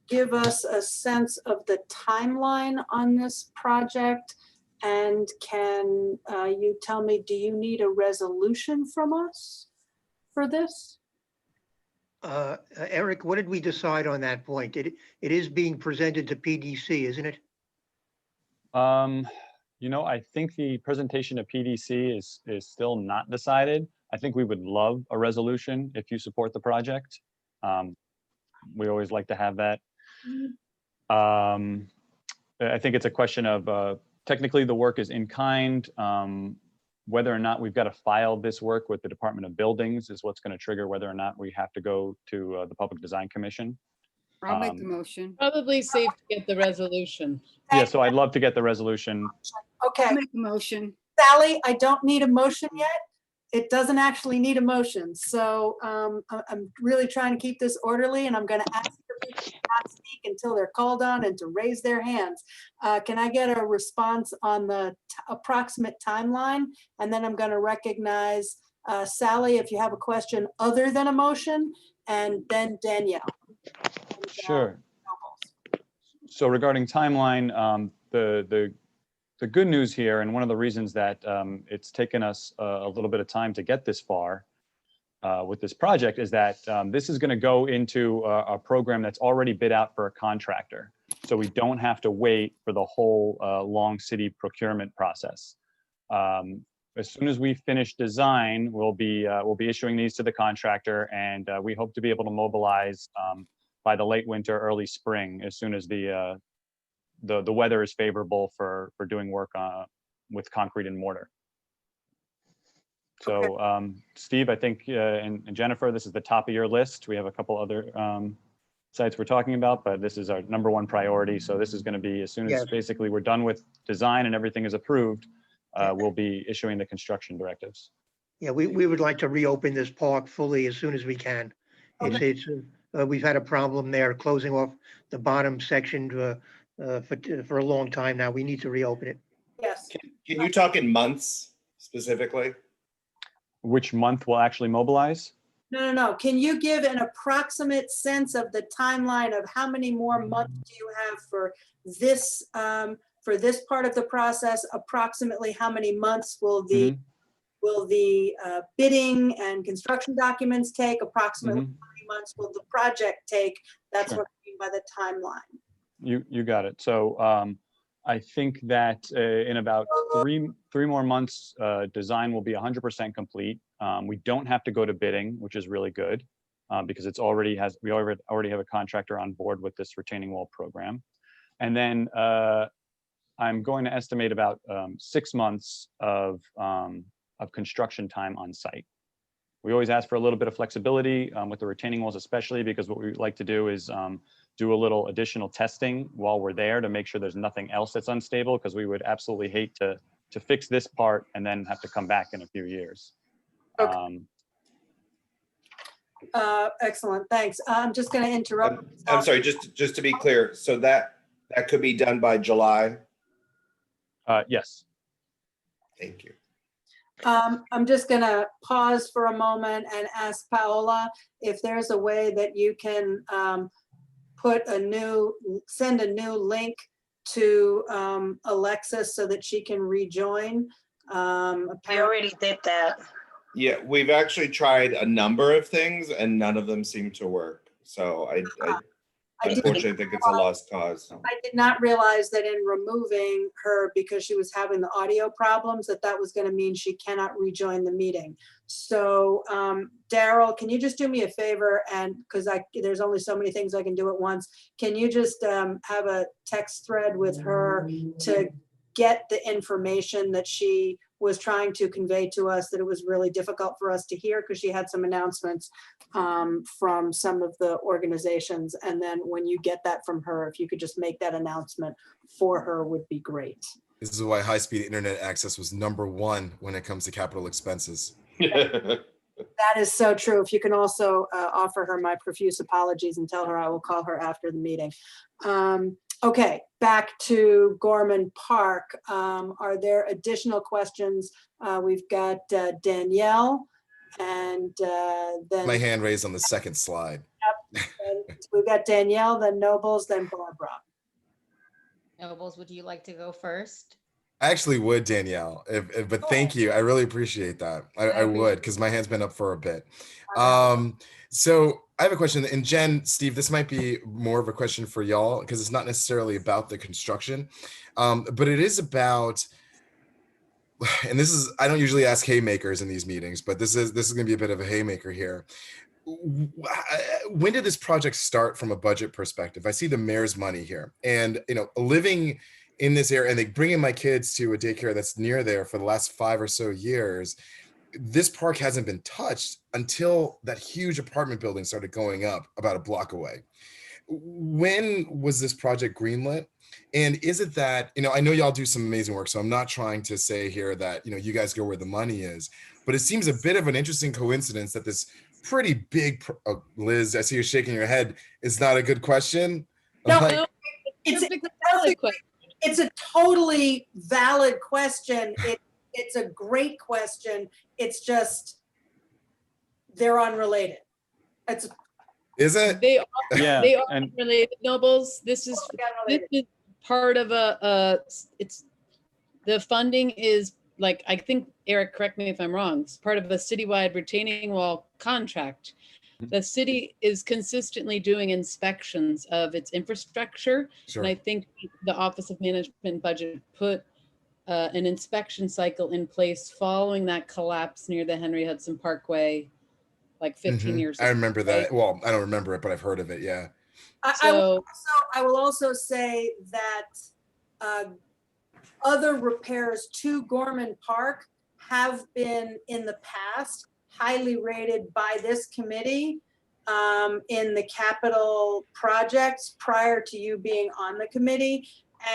give us a sense of the timeline on this project? And can you tell me, do you need a resolution from us for this? Eric, what did we decide on that point? It is being presented to PDC, isn't it? You know, I think the presentation to PDC is still not decided. I think we would love a resolution if you support the project. We always like to have that. I think it's a question of technically the work is in kind. Whether or not we've got to file this work with the Department of Buildings is what's going to trigger whether or not we have to go to the Public Design Commission. I'll make the motion. Probably safe to get the resolution. Yeah, so I'd love to get the resolution. Okay. I'll make the motion. Sally, I don't need a motion yet. It doesn't actually need a motion. So I'm really trying to keep this orderly, and I'm going to ask for people to not speak until they're called on and to raise their hands. Can I get a response on the approximate timeline? And then I'm going to recognize Sally, if you have a question other than a motion, and then Danielle. Sure. So regarding timeline, the good news here, and one of the reasons that it's taken us a little bit of time to get this far with this project is that this is going to go into a program that's already bid out for a contractor. So we don't have to wait for the whole long city procurement process. As soon as we finish design, we'll be issuing these to the contractor, and we hope to be able to mobilize by the late winter, early spring, as soon as the weather is favorable for doing work with concrete and mortar. So Steve, I think, and Jennifer, this is the top of your list. We have a couple other sites we're talking about, but this is our #1 priority. So this is going to be as soon as basically we're done with design and everything is approved, we'll be issuing the construction directives. Yeah, we would like to reopen this park fully as soon as we can. We've had a problem there closing off the bottom section for a long time now. We need to reopen it. Yes. Can you talk in months specifically? Which month will actually mobilize? No. Can you give an approximate sense of the timeline of how many more months do you have for this part of the process? Approximately how many months will the bidding and construction documents take? Approximately how many months will the project take? That's Sure. what I mean by the timeline. You got it. So I think that in about three more months, design will be 100% complete. We don't have to go to bidding, which is really good because we already have a contractor on board with this retaining wall program. And then I'm going to estimate about 6 months of construction time on site. We always ask for a little bit of flexibility with the retaining walls, especially because what we like to do is do a little additional testing while we're there to make sure there's nothing else that's unstable, because we would absolutely hate to fix this part and then have to come back in a few years. Okay. Excellent, thanks. I'm just going to interrupt. I'm sorry, just to be clear, so that could be done by July? Yes. Thank you. I'm just going to pause for a moment and ask Paola if there's a way that you can send a new link to Alexis so that she can rejoin. I already did that. Yeah, we've actually tried a number of things and none of them seem to work. So I unfortunately think it's a lost cause. I did not realize that in removing her because she was having the audio problems, that was going to mean she cannot rejoin the meeting. So Daryl, can you just do me a favor? And because there's only so many things I can do at once. Can you just have a text thread with her to get the information that she was trying to convey to us, that it was really difficult for us to hear because she had some announcements from some of the organizations. And then when you get that from her, if you could just make that announcement for her would be great. This is why high-speed internet access was #1 when it comes to capital expenses. That is so true. If you can also offer her my profuse apologies and tell her I will call her after the meeting. Okay, back to Gorman Park. Are there additional questions? We've got Danielle and then— My hand raised on the second slide. Yep. And we've got Danielle, then Nobles, then Barbara. Nobles, would you like to go first? I actually would, Danielle, but thank you. I really appreciate that. I would, because my hand's been up for a bit. So I have a question, and Jen, Steve, this might be more of a question for y'all, because it's not necessarily about the construction, but it is about, and this is, I don't usually ask haymakers in these meetings, but this is going to be a bit of a haymaker here. When did this project start from a budget perspective? I see the mayor's money here, and living in this area, and they bring in my kids to a daycare that's near there for the last 5 or so years. This park hasn't been touched until that huge apartment building started going up about a block away. When was this project greenlit? And is it that, I know y'all do some amazing work, so I'm not trying to say here that, you guys go where the money is, but it seems a bit of an interesting coincidence that this pretty big, Liz, I see you shaking your head. Is not a good question? No, it's a totally valid question. It's a great question. It's just, they're unrelated. Is it? They are, Yeah, they are and- related, Nobles. This is part of the funding is like, I think, Eric, correct me if I'm wrong, it's part of a citywide retaining wall contract. The city is consistently doing inspections of its infrastructure. Sure. And I think the Office of Management Budget put an inspection cycle in place following that collapse near the Henry Hudson Parkway, like 15 years ago. I remember that. Well, I don't remember it, but I've heard of it. Yeah. I will also say that other repairs to Gorman Park have been in the past highly rated by this committee in the capital projects prior to you being on the committee.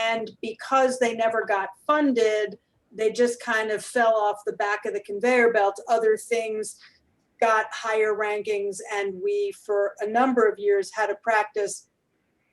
And because they never got funded, they just kind of fell off the back of the conveyor belt. Other things got higher rankings, and we, for a number of years, had a practice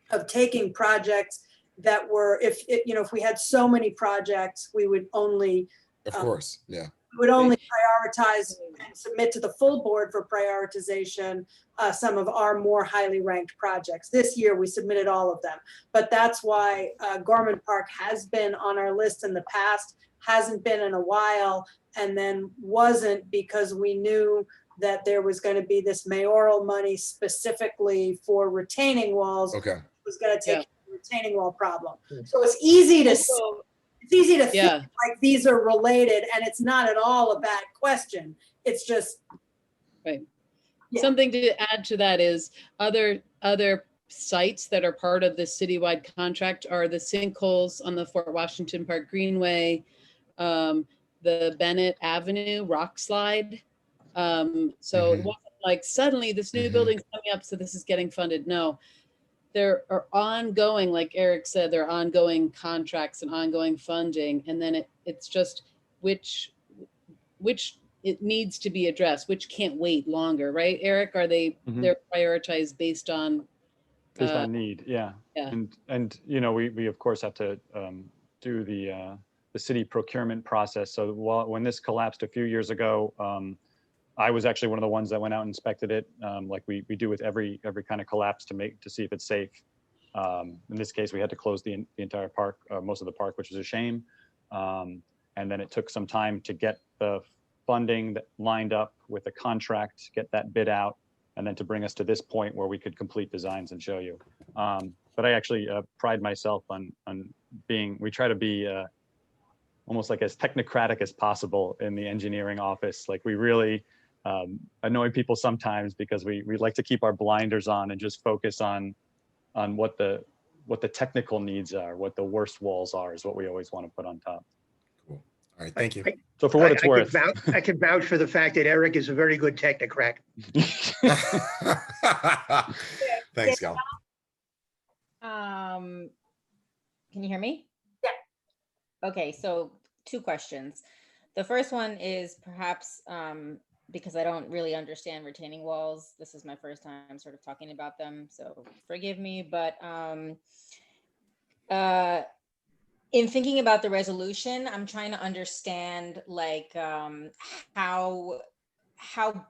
of taking projects that were, if we had so many projects, we would only Of course, yeah. would only prioritize and submit to the full board for prioritization some of our more highly ranked projects. This year, we submitted all of them. But that's why Gorman Park has been on our list in the past, hasn't been in a while, and then wasn't because we knew that there was going to be this mayoral money specifically for retaining walls. Okay. Was going to take care of the retaining wall problem. So it's easy to think like these are related, and it's not at all a bad question. It's just right. Yeah. Something to add to that is other sites that are part of this citywide contract are the sinkholes on the Fort Washington Park Greenway, the Bennett Avenue rock slide. So it wasn't like suddenly this new building's coming up, so this is getting funded. No, there are ongoing, like Eric said, there are ongoing contracts and ongoing funding, and then it's just which it needs to be addressed, which can't wait longer, right, Eric? Are they they're prioritized based on need? Yeah. And we of course have to do the city procurement process. So when this collapsed a few years ago, I was actually one of the ones that went out and inspected it, like we do with every kind of collapse to see if it's safe. In this case, we had to close the entire park, most of the park, which was a shame. And then it took some time to get the funding that lined up with the contract, get that bid out, and then to bring us to this point where we could complete designs and show you. But I actually pride myself on we try to be almost like as technocratic as possible in the engineering office. Like we really annoy people sometimes because we like to keep our blinders on and just focus on what the technical needs are, what the worst walls are is what we always want to put on top. Cool. All right, thank you. So for what it's worth. I can vouch for the fact that Eric is a very good technocrat. Thanks, Gal. Can you hear me? Yeah. Okay, so 2 questions. The first one is perhaps because I don't really understand retaining walls. This is my first time sort of talking about them, so forgive me. But in thinking about the resolution, I'm trying to understand like how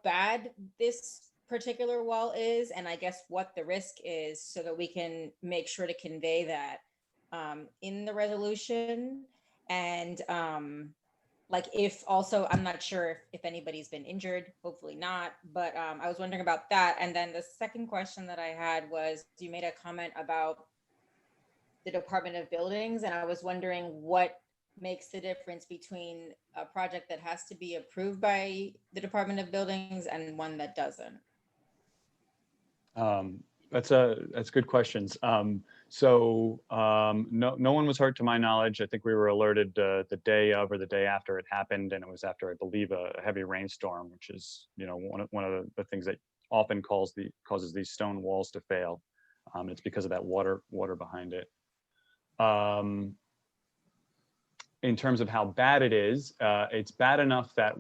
bad this particular wall is, and I guess what the risk is, so that we can make sure to convey that in the resolution. And like if also, I'm not sure if anybody's been injured, hopefully not, but I was wondering about that. And then the second question that I had was, you made a comment about the Department of Buildings, and I was wondering what makes the difference between a project that has to be approved by the Department of Buildings and one that doesn't. That's good questions. No one was hurt to my knowledge. I think we were alerted the day of or the day after it happened, and it was after, I believe, a heavy rainstorm, which is one of the things that often causes these stone walls to fail. It's because of that water behind it. In terms of how bad it is, it's bad enough that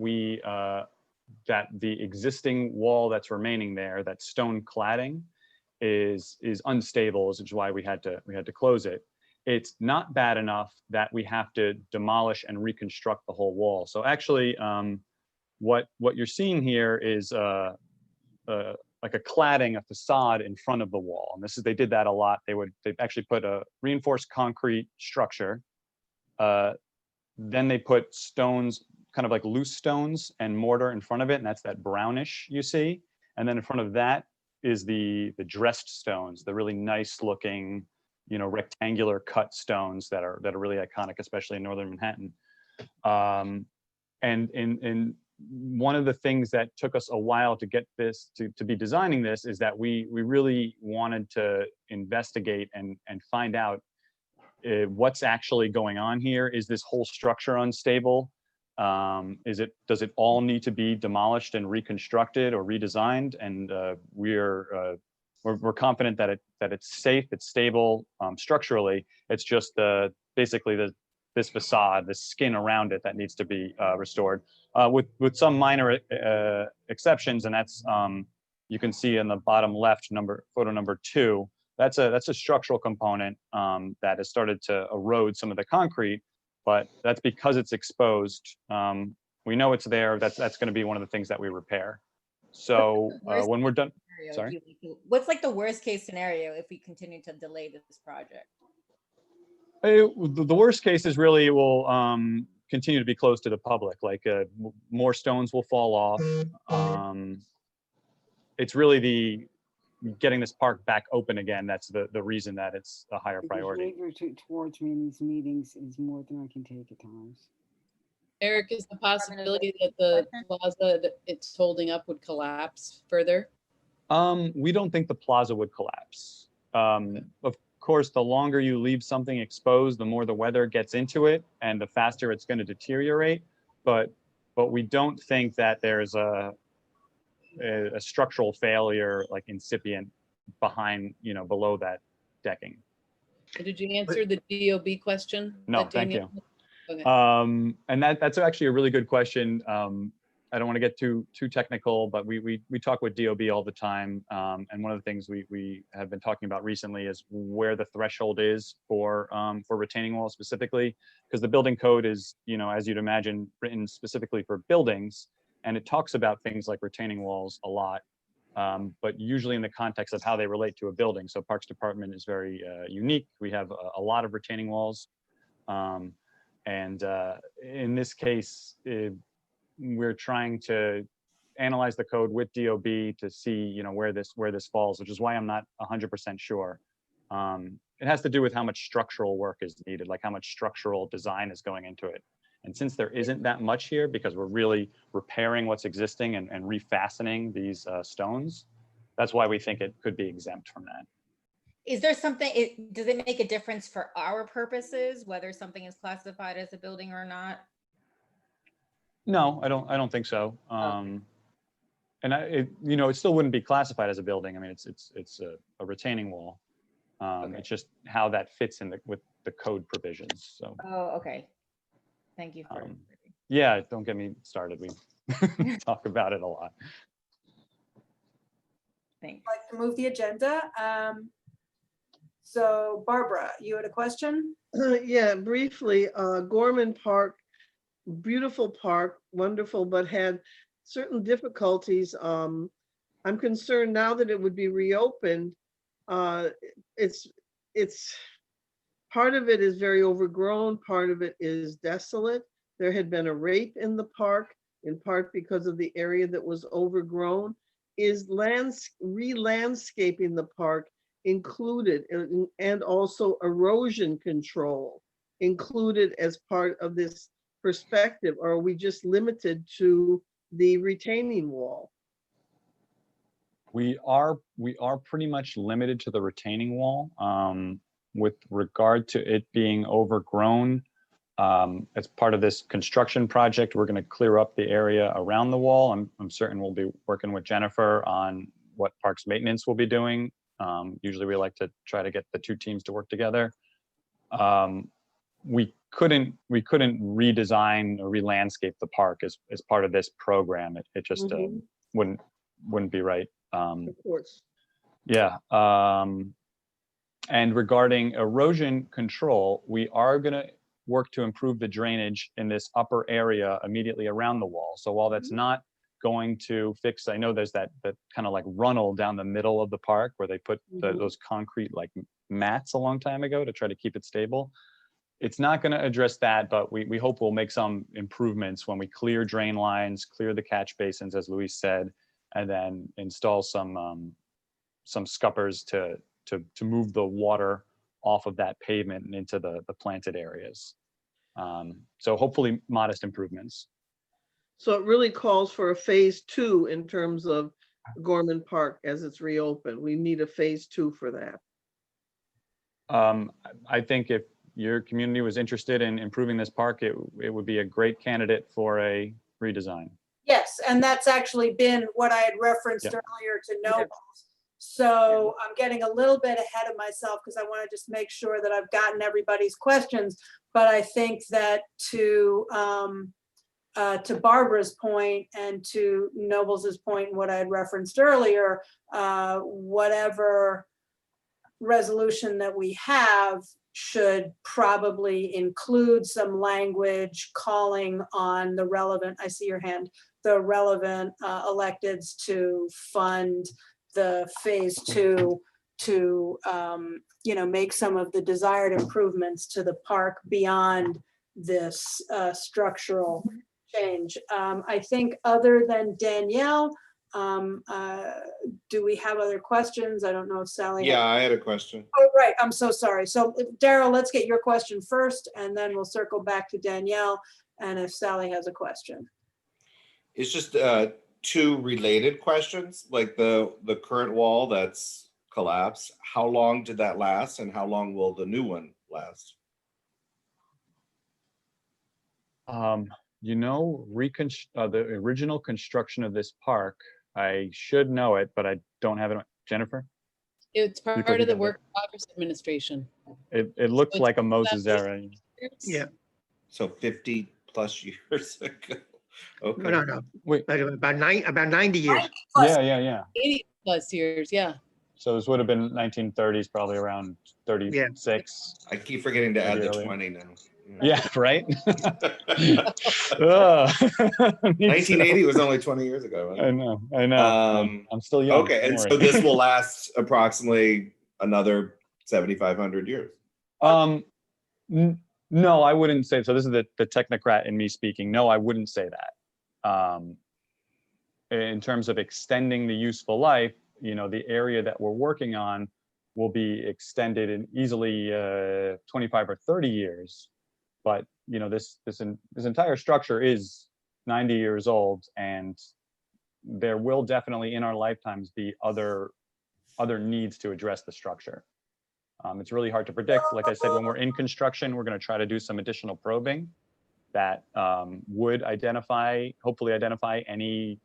that the existing wall that's remaining there, that stone cladding, is unstable, which is why we had to close it. It's not bad enough that we have to demolish and reconstruct the whole wall. So actually, what you're seeing here is like a cladding, a facade in front of the wall. And they did that a lot. They actually put a reinforced concrete structure. Then they put stones, kind of like loose stones and mortar in front of it, and that's that brownish you see. And then in front of that is the dressed stones, the really nice looking, rectangular cut stones that are really iconic, especially in Northern Manhattan. And in one of the things that took us a while to get this to be designing this is that we really wanted to investigate and find out what's actually going on here. Is this whole structure unstable? Does it all need to be demolished and reconstructed or redesigned? And we're confident that it's safe, it's stable structurally. It's just basically this facade, this skin around it that needs to be restored, with some minor exceptions, and that's you can see in the bottom left photo number 2. that's a structural component that has started to erode some of the concrete, but that's because it's exposed. We know it's there. That's going to be one of the things that we repair. So Worst when we're done, scenario, sorry. what's like the worst case scenario if we continue to delay this project? The worst case is really it will continue to be closed to the public. Like more stones will fall off. It's really the getting this park back open again. That's the reason that it's a higher The priority. behavior towards me in these meetings is more than I can take at times. Eric, is the possibility that the plaza that it's holding up would collapse further? We don't think the plaza would collapse. Of course, the longer you leave something exposed, the more the weather gets into it and the faster it's going to deteriorate. But we don't think that there's a structural failure like incipient behind, below that decking. Did you answer the DOB question? No, that thank Danielle- you. Okay. And that's actually a really good question. I don't want to get too technical, but we talk with DOB all the time. And one of the things we have been talking about recently is where the threshold is for retaining walls specifically, because the building code is, as you'd imagine, written specifically for buildings, and it talks about things like retaining walls a lot, but usually in the context of how they relate to a building. So Parks Department is very unique. We have a lot of retaining walls. And in this case, we're trying to analyze the code with DOB to see, where this falls, which is why I'm not 100% sure. It has to do with how much structural work is needed, like how much structural design is going into it. And since there isn't that much here, because we're really repairing what's existing and refastening these stones, that's why we think it could be exempt from that. Is there something, does it make a difference for our purposes, whether something is classified as a building or not? No, I don't think so. And it still wouldn't be classified as a building. I mean, it's a retaining wall. It's just how that fits in with the code provisions. So. Oh, okay. Thank you for. Yeah, don't get me started. We talk about it a lot. Thanks. I'd like to move the agenda. So Barbara, you had a question? Yeah, briefly, Gorman Park, beautiful park, wonderful, but had certain difficulties. I'm concerned now that it would be reopened. It's part of it is very overgrown, part of it is desolate. There had been a rape in the park, in part because of the area that was overgrown. Is re-landscaping the park included, and also erosion control included as part of this perspective, or are we just limited to the retaining wall? We are pretty much limited to the retaining wall. With regard to it being overgrown, as part of this construction project, we're going to clear up the area around the wall. I'm certain we'll be working with Jennifer on what Parks Maintenance will be doing. Usually we like to try to get the two teams to work together. We couldn't redesign or re-landscape the park as part of this program. It just wouldn't be right. Of course. Yeah. And regarding erosion control, we are going to work to improve the drainage in this upper area immediately around the wall. So while that's not going to fix, I know there's that kind of like runnel down the middle of the park where they put those concrete like mats a long time ago to try to keep it stable. It's not going to address that, but we hope we'll make some improvements when we clear drain lines, clear the catch basins, as Luis said, and then install some scuppers to move the water off of that pavement and into the planted areas. So hopefully modest improvements. So it really calls for a phase 2 in terms of Gorman Park as it's reopened. We need a phase 2 for that. I think if your community was interested in improving this park, it would be a great candidate for a redesign. Yes, and that's actually been what I had referenced earlier to Nobles. So I'm getting a little bit ahead of myself because I want to just make sure that I've gotten everybody's questions. But I think that to Barbara's point and to Nobles's point, what I had referenced earlier, whatever resolution that we have should probably include some language calling on the relevant, I see your hand, the relevant electeds to fund the phase 2 to, make some of the desired improvements to the park beyond this structural change. I think other than Danielle, do we have other questions? I don't know if Sally. Yeah, I had a question. Oh, right. I'm so sorry. So Daryl, let's get your question first, and then we'll circle back to Danielle. And if Sally has a question. It's just two related questions, like the current wall that's collapsed. How long did that last, and how long will the new one last? The original construction of this park, I should know it, but I don't have it. Jennifer? It's You part could of the get Work in Progress Administration. It looks So like a it's Moses about era. Yeah. So 50 plus years ago. Okay. No. Wait. About 90 years. Yeah. 80 plus years, yeah. So this would have been 1930s, probably around 36. I keep forgetting to add Maybe the earlier. 20 now. Yeah, right? 1980 was only 20 years ago. Right? I know. I'm still young. Okay, and don't so worry. this will last approximately another 7,500 years. No, I wouldn't say so. This is the technocrat in me speaking. No, I wouldn't say that. In terms of extending the useful life, the area that we're working on will be extended in easily 25 or 30 years. But this entire structure is 90 years old, and there will definitely in our lifetimes be other needs to address the structure. It's really hard to predict. Like I said, when we're in construction, we're going to try to do some additional probing that would hopefully identify any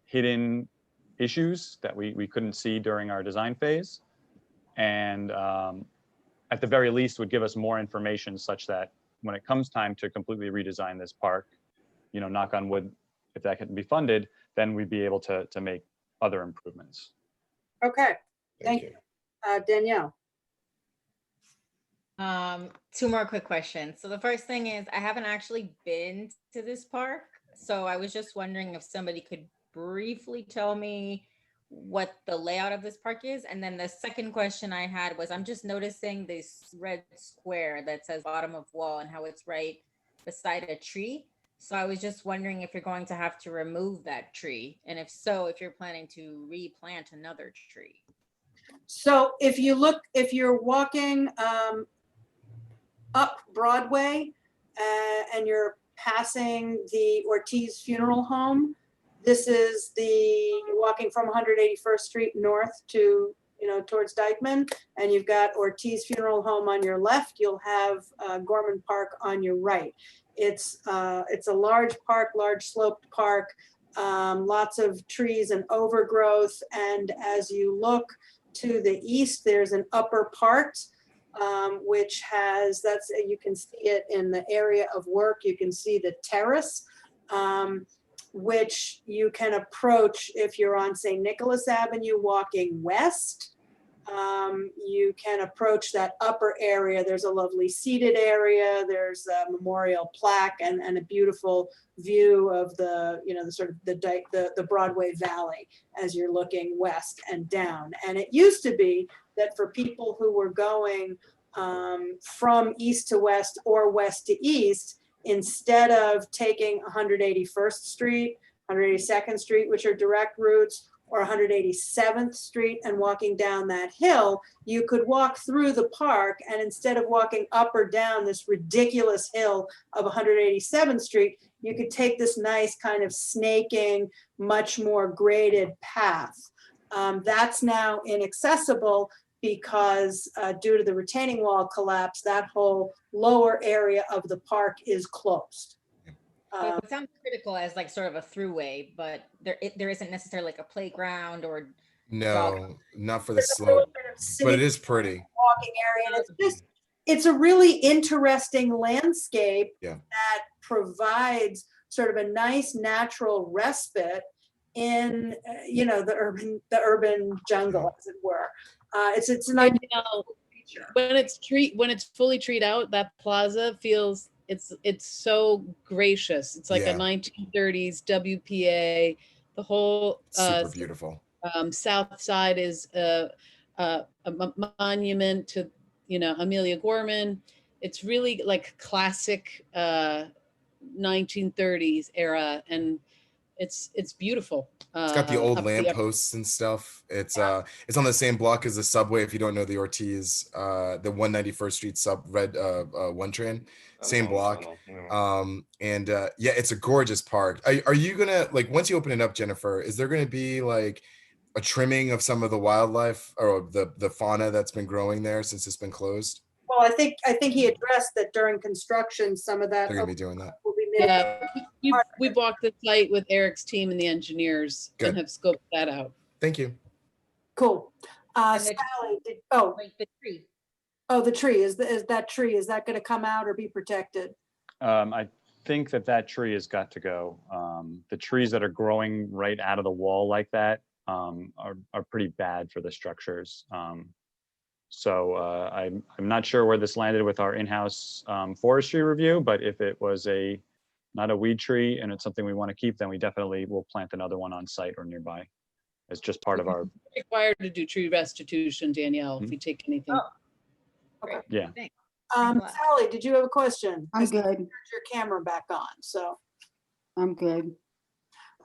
hidden issues that we couldn't see during our design phase. And at the very least would give us more information such that when it comes time to completely redesign this park, knock on wood, if that can be funded, then we'd be able to make other improvements. Okay, thank you. Danielle. 2 more quick questions. So the first thing is, I haven't actually been to this park. So I was just wondering if somebody could briefly tell me what the layout of this park is. And then the second question I had was, I'm just noticing this red square that says bottom of wall and how it's right beside a tree. So I was just wondering if you're going to have to remove that tree. And if so, if you're planning to replant another tree. So if you're walking up Broadway and you're passing the Ortiz Funeral Home, you're walking from 181st Street north to, towards Dykeman, and you've got Ortiz Funeral Home on your left. You'll have Gorman Park on your right. It's a large park, large sloped park, lots of trees and overgrowth. And as you look to the east, there's an upper part, which you can see it in the area of work. You can see the terrace, which you can approach if you're on St. Nicholas Avenue walking west. You can approach that upper area. There's a lovely seated area. There's a memorial plaque and a beautiful view of the sort of the Broadway Valley as you're looking west and down. And it used to be that for people who were going from east to west or west to east, instead of taking 181st Street, 182nd Street, which are direct routes, or 187th Street and walking down that hill, you could walk through the park, and instead of walking up or down this ridiculous hill of 187th Street, you could take this nice kind of snaking, much more graded path. That's now inaccessible because due to the retaining wall collapse, that whole lower area of the park is closed. So it sounds critical as like sort of a throughway, but there isn't necessarily like a playground or No, not for the slope, but it is pretty. Walking area. And it's a really interesting landscape that provides sort of a nice natural respite in the urban jungle, as it were. It's an Danielle, when it's fully treed out, that plaza feels, it's so gracious. It's like a Yeah. 1930s WPA. The whole Super beautiful. south side is a monument to, Amelia Gorman. It's really like classic 1930s era, and it's beautiful. It's got the old up the upper- lampposts and stuff. It's on the same block as the subway. If you don't know the Ortiz, the 191st Street red one train, same block. And yeah, it's a gorgeous park. Are you gonna, like, once you open it up, Jennifer, is there gonna be like a trimming of some of the wildlife or the fauna that's been growing there since it's been closed? Well, I think he addressed that during construction, some of that They're gonna be doing that. will be mitigated. Yeah, we've walked the site with Eric's team and the engineers Good. and have scoped that out. Thank you. Cool. And the- Sally, The tree. the tree, is that tree, is that gonna come out or be protected? I think that tree has got to go. The trees that are growing right out of the wall like that are pretty bad for the structures. So I'm not sure where this landed with our in-house forestry review, but if it was not a weed tree and it's something we want to keep, then we definitely will plant another one on site or nearby. It's just part of our, Required to do tree restitution, Danielle, if you take anything. Okay. yeah. Sally, did you have a question? I'm I see you good. turned your camera back on, so. I'm good.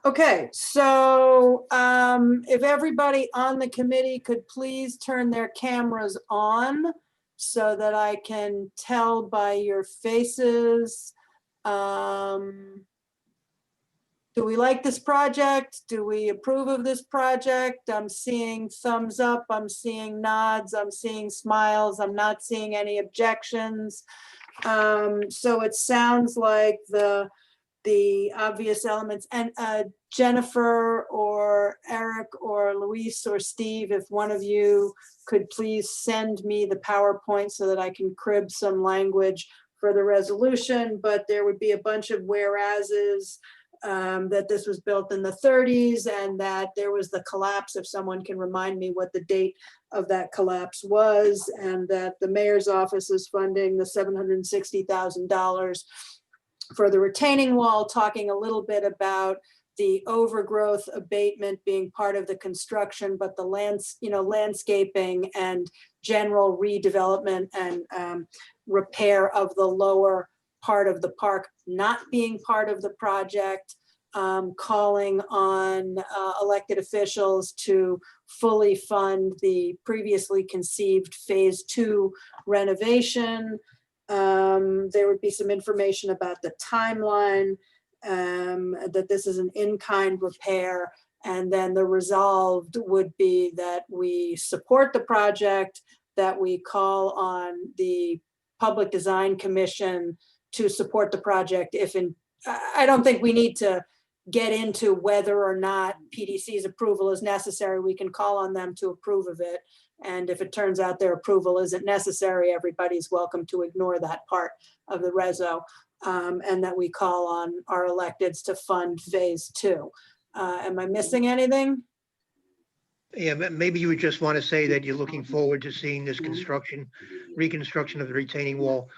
Okay, so if everybody on the committee could please turn their cameras on so that I can tell by your faces. Do we like this project? Do we approve of this project? I'm seeing thumbs up, I'm seeing nods, I'm seeing smiles, I'm not seeing any objections. So it sounds like the obvious elements, and Jennifer or Eric or Luis or Steve, if one of you could please send me the PowerPoint so that I can crib some language for the resolution, but there would be a bunch of whereases, that this was built in the 30s and that there was the collapse, if someone can remind me what the date of that collapse was, and that the mayor's office is funding the $760,000 for the retaining wall, talking a little bit about the overgrowth abatement being part of the construction, but the landscaping and general redevelopment and repair of the lower part of the park not being part of the project, calling on elected officials to fully fund the previously conceived phase 2 renovation. There would be some information about the timeline, that this is an in-kind repair, and then the resolved would be that we support the project, that we call on the Public Design Commission to support the project. I don't think we need to get into whether or not PDC's approval is necessary. We can call on them to approve of it. And if it turns out their approval isn't necessary, everybody's welcome to ignore that part of the reso. And that we call on our electeds to fund phase 2. Am I missing anything? Yeah, maybe you would just want to say that you're looking forward to seeing this reconstruction of the retaining wall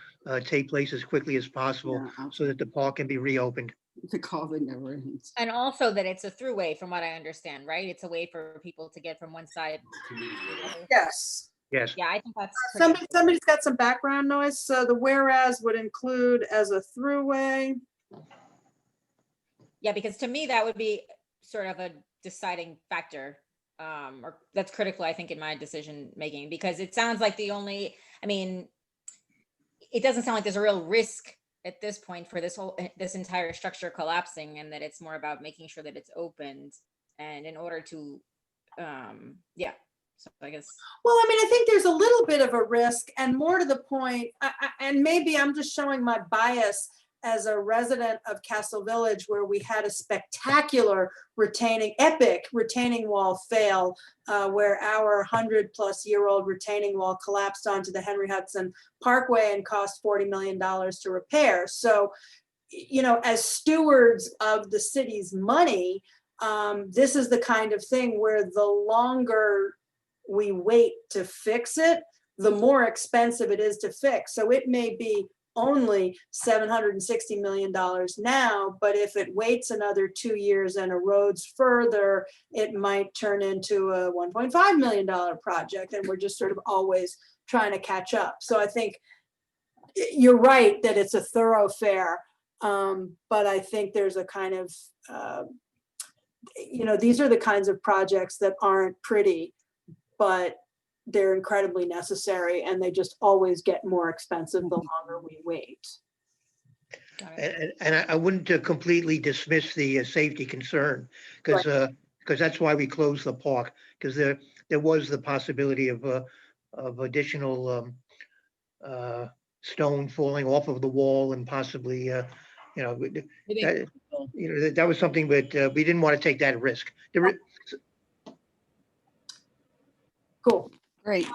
take place as quickly as possible so that the park can be reopened. The COVID never ends. And also that it's a throughway, from what I understand, right? It's a way for people to get from one side to the other. Yes. Yes. Yeah, I think that's pretty Somebody's got some background noise. So the whereas would include as a throughway. Yeah, because to me, that would be sort of a deciding factor, or that's critical, I think, in my decision making, because it sounds like it doesn't sound like there's a real risk at this point for this entire structure collapsing, and that it's more about making sure that it's opened, and in order to, so I guess. Well, I think there's a little bit of a risk, and more to the point, and maybe I'm just showing my bias as a resident of Castle Village, where we had a spectacular epic retaining wall fail, where our 100-plus-year-old retaining wall collapsed onto the Henry Hudson Parkway and cost $40 million to repair. So, as stewards of the city's money, this is the kind of thing where the longer we wait to fix it, the more expensive it is to fix. So it may be only $760 million now, but if it waits another 2 years and erodes further, it might turn into a $1.5 million project. And we're just sort of always trying to catch up. So I think you're right that it's a thoroughfare, but I think there's a kind of, these are the kinds of projects that aren't pretty, but they're incredibly necessary, and they just always get more expensive the longer we wait. And I wouldn't completely dismiss the safety concern, because that's why we closed the park, because there was the possibility of additional stone falling off of the wall and possibly that was something, but we didn't want to take that risk. Cool. Great.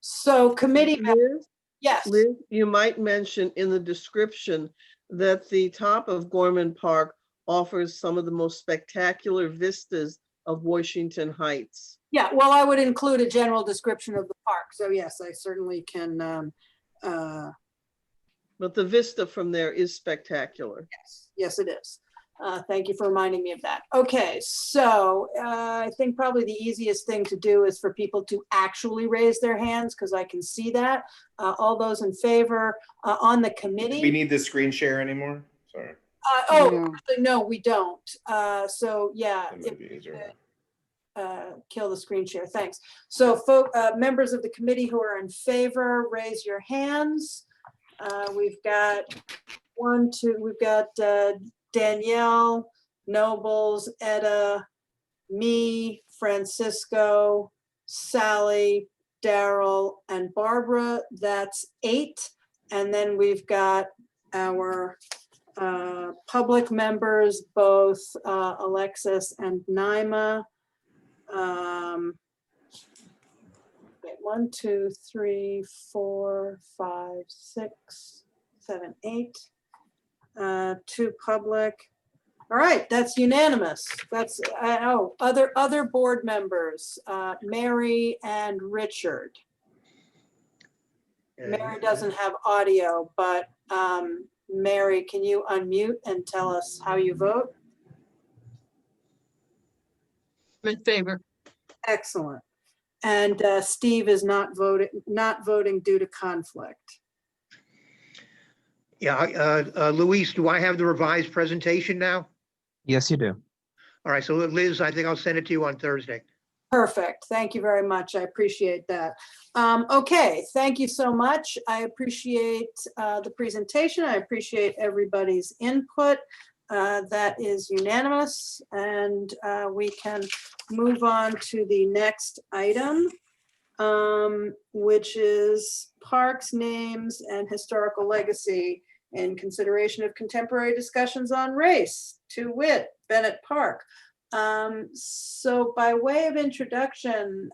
So committee Liz, yes. Liz, you might mention in the description that the top of Gorman Park offers some of the most spectacular vistas of Washington Heights. Yeah, well, I would include a general description of the park. So yes, I certainly can. But the vista from there is spectacular. Yes, it is. Thank you for reminding me of that. Okay, so I think probably the easiest thing to do is for people to actually raise their hands, because I can see that. All those in favor on the committee. Do we need this screen share anymore? Sorry. No, we don't. So yeah, That might be easier. kill the screen share. Thanks. So members of the committee who are in favor, raise your hands. We've got we've got Danielle, Nobles, Etta, me, Francisco, Sally, Daryl, and Barbara. That's 8. And then we've got our public members, both Alexis and Naima. 1, 2, 3, 4, 5, 6, 7, 8. 2 public. All right, that's unanimous. That's other board members, Mary and Richard. Mary doesn't have audio, but Mary, can you unmute and tell us how you vote? I'm in favor. Excellent. And Steve is not voting due to conflict. Yeah, Luis, do I have the revised presentation now? Yes, you do. All right, so Liz, I think I'll send it to you on Thursday. Perfect. Thank you very much. I appreciate that. Okay, thank you so much. I appreciate the presentation. I appreciate everybody's input. That is unanimous, and we can move on to the next item, which is parks, names, and historical legacy in consideration of contemporary discussions on race, to wit, Bennett Park. So by way of introduction,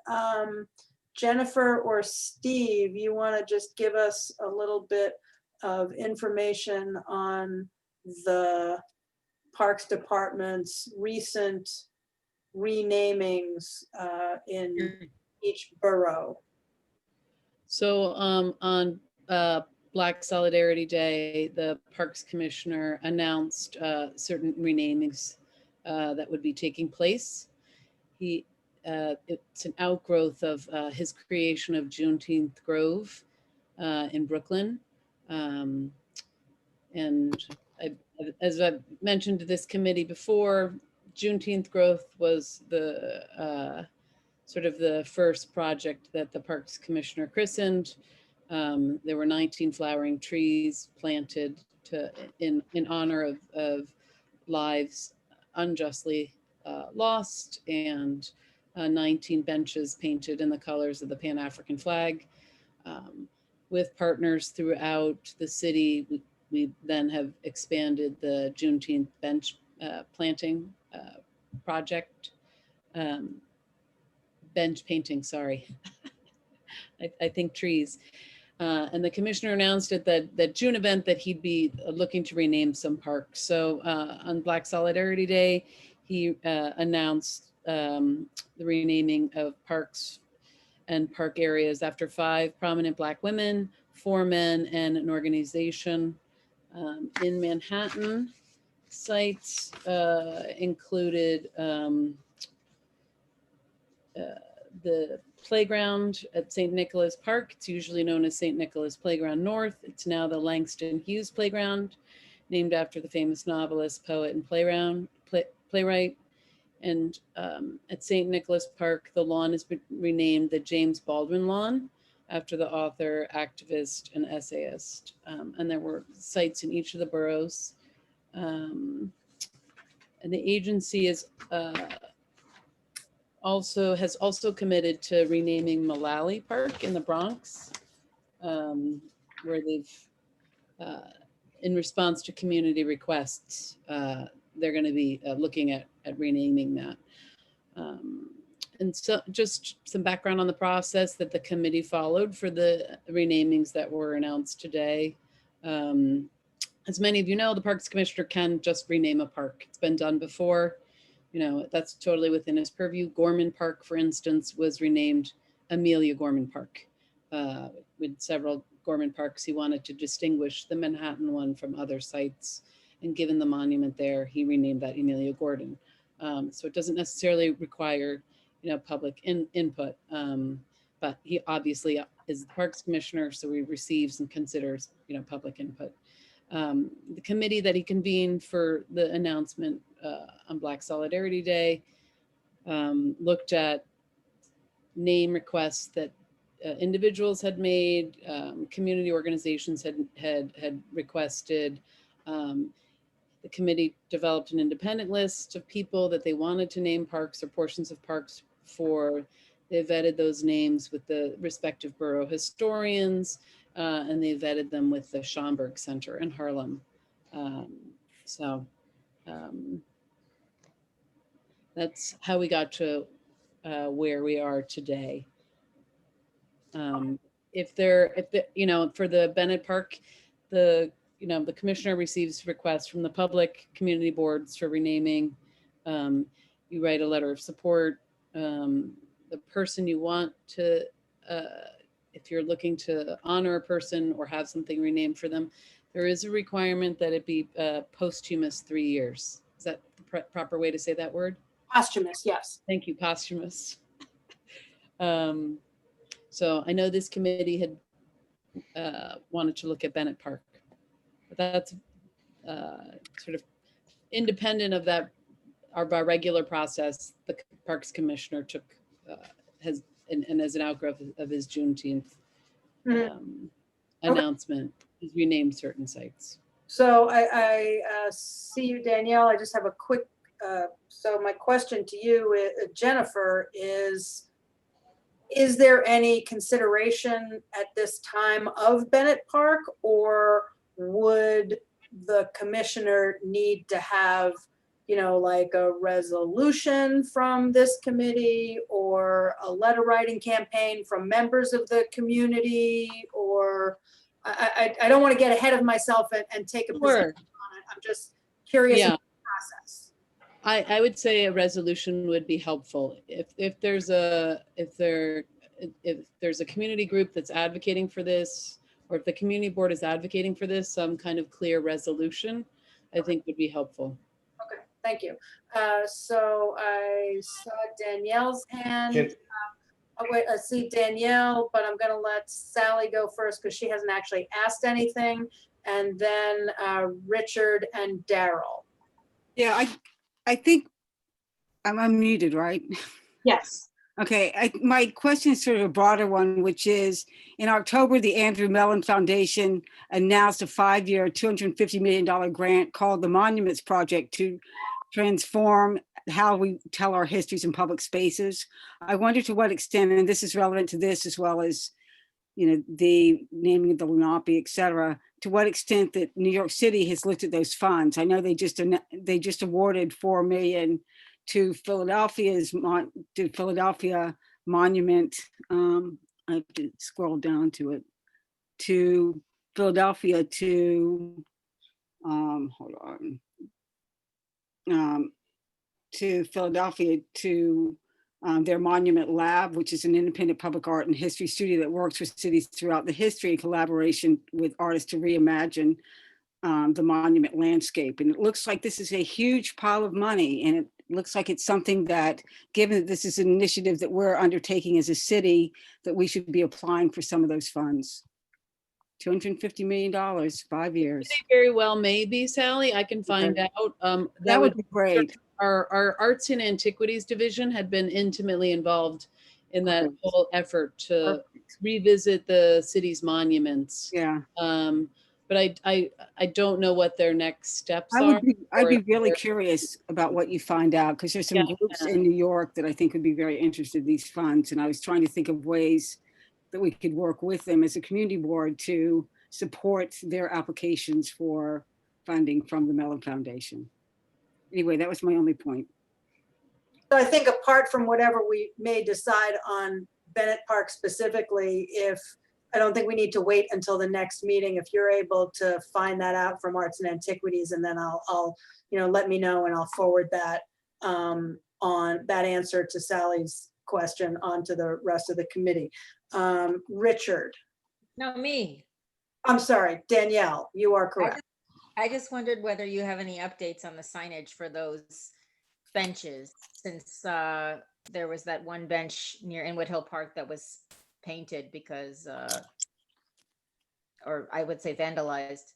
Jennifer or Steve, you want to just give us a little bit of information on the Parks Department's recent renamings in each borough? So on Black Solidarity Day, the Parks Commissioner announced certain renamings that would be taking place. It's an outgrowth of his creation of Juneteenth Grove in Brooklyn. And as I've mentioned to this committee before, Juneteenth Grove was the sort of the first project that the Parks Commissioner christened. There were 19 flowering trees planted in honor of lives unjustly lost, and 19 benches painted in the colors of the Pan-African flag. With partners throughout the city, we then have expanded the Juneteenth bench planting project. Bench painting, sorry. I think trees. And the commissioner announced at that June event that he'd be looking to rename some parks. So on Black Solidarity Day, he announced the renaming of parks and park areas after 5 prominent Black women, 4 men, and an organization. In Manhattan, sites included the playground at St. Nicholas Park. It's usually known as St. Nicholas Playground North. It's now the Langston Hughes Playground, named after the famous novelist, poet, and playwright. And at St. Nicholas Park, the lawn has been renamed the James Baldwin Lawn after the author, activist, and essayist. And there were sites in each of the boroughs. And the agency is has also committed to renaming Mullally Park in the Bronx, where they've, in response to community requests, they're going to be looking at renaming that. And so just some background on the process that the committee followed for the renamings that were announced today. As many of you know, the Parks Commissioner can just rename a park. It's been done before. You know, that's totally within his purview. Gorman Park, for instance, was renamed Amelia Gorman Park. With several Gorman Parks, he wanted to distinguish the Manhattan one from other sites. And given the monument there, he renamed that Amelia Gordon. So it doesn't necessarily require, you know, public input, but he obviously is the Parks Commissioner, so he receives and considers, you know, public input. The committee that he convened for the announcement on Black Solidarity Day looked at name requests that individuals had made, community organizations had requested. The committee developed an independent list of people that they wanted to name parks or portions of parks for. They vetted those names with the respective borough historians, and they vetted them with the Schomburg Center in Harlem. That's how we got to where we are today. You know, for the Bennett Park, the commissioner receives requests from the public community boards for renaming. You write a letter of support. The person you want to, if you're looking to honor a person or have something renamed for them, there is a requirement that it be posthumous 3 years. Is that the proper way to say that word? Posthumous, yes. Thank you, posthumous. So I know this committee had wanted to look at Bennett Park, but that's sort of independent of that, our regular process. The Parks Commissioner took, and as an outgrowth of his Juneteenth announcement, he's renamed certain sites. So I see you, Danielle. I just have a quick, so my question to you, Jennifer, is there any consideration at this time of Bennett Park, or would the commissioner need to have, you know, like a resolution from this committee or a letter writing campaign from members of the community? Or I don't want to get ahead of myself and take a position on it. I'm just curious about the process. I would say a resolution would be helpful. If there's a community group that's advocating for this, or if the community board is advocating for this, some kind of clear resolution, I think would be helpful. Okay, thank you. So I saw Danielle's hand. Oh, wait, I see Danielle, but I'm going to let Sally go first because she hasn't actually asked anything. And then Richard and Daryl. Yeah, I think I'm unmuted, right? Yes. Okay, my question is sort of a broader one, which is, in October, the Andrew Mellon Foundation announced a 5-year, $250 million grant called the Monuments Project to transform how we tell our histories in public spaces. I wonder to what extent, and this is relevant to this as well as, you know, the naming of the Lenape, et cetera, to what extent that New York City has looked at those funds. I know they just awarded $4 million to Philadelphia Monument. I have to scroll down to it. To Philadelphia to, hold on. To Philadelphia to their Monument Lab, which is an independent public art and history studio that works with cities throughout the history in collaboration with artists to reimagine the monument landscape. And it looks like this is a huge pile of money, and it looks like it's something that, given that this is an initiative that we're undertaking as a city, that we should be applying for some of those funds. $250 million, 5 years. They very well may be, Sally. I can find out. That would be great. Our Arts and Antiquities Division had been intimately involved in that whole effort to revisit the city's monuments. Yeah. But I don't know what their next steps I'd are. be or if really they're- curious about what you find out, because there's some Yeah. groups in New York that I think would be very interested in these funds. And I was trying to think of ways that we could work with them as a community board to support their applications for funding from the Mellon Foundation. Anyway, that was my only point. So I think apart from whatever we may decide on Bennett Park specifically, I don't think we need to wait until the next meeting. If you're able to find that out from Arts and Antiquities, and then I'll let me know, and I'll forward that on that answer to Sally's question onto the rest of the committee. Richard. No, me. I'm sorry, Danielle, you are correct. I just wondered whether you have any updates on the signage for those benches, since there was that one bench near Inwood Hill Park that was painted because, or I would say vandalized.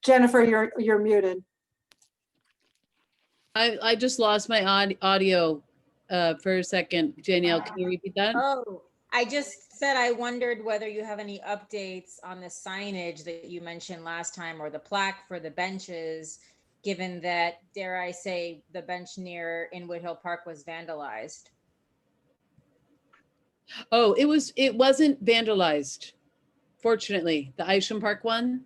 Jennifer, you're muted. I just lost my audio for a second. Danielle, can you repeat that? Oh, I just said I wondered whether you have any updates on the signage that you mentioned last time, or the plaque for the benches, given that, dare I say, the bench near Inwood Hill Park was vandalized. Oh, it wasn't vandalized. Fortunately, the Isham Park one,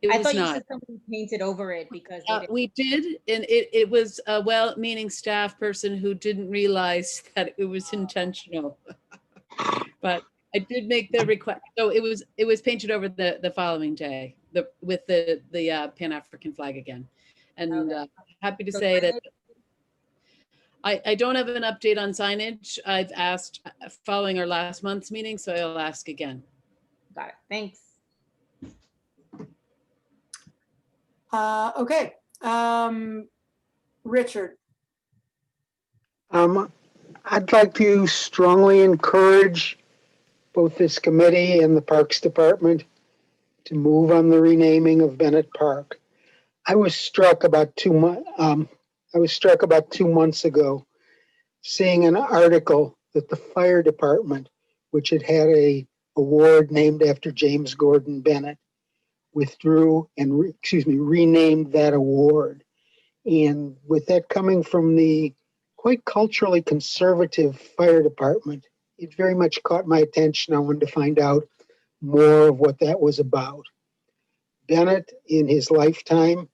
it I was thought you not. said somebody painted over it because they didn't. We did, and it was a well-meaning staff person who didn't realize that it was intentional. But I did make the request. So it was painted over the following day, with the Pan-African flag again. And happy to So say that signage- I don't have an update on signage. I've asked following our last month's meeting, so I'll ask again. Got it. Thanks. Okay. Richard. I'd like to strongly encourage both this committee and the Parks Department to move on the renaming of Bennett Park. I was struck about 2 months ago seeing an article that the fire department, which had had a award named after James Gordon Bennett, withdrew and renamed that award. And with that coming from the quite culturally conservative fire department, it very much caught my attention. I wanted to find out more of what that was about. Bennett, in his lifetime,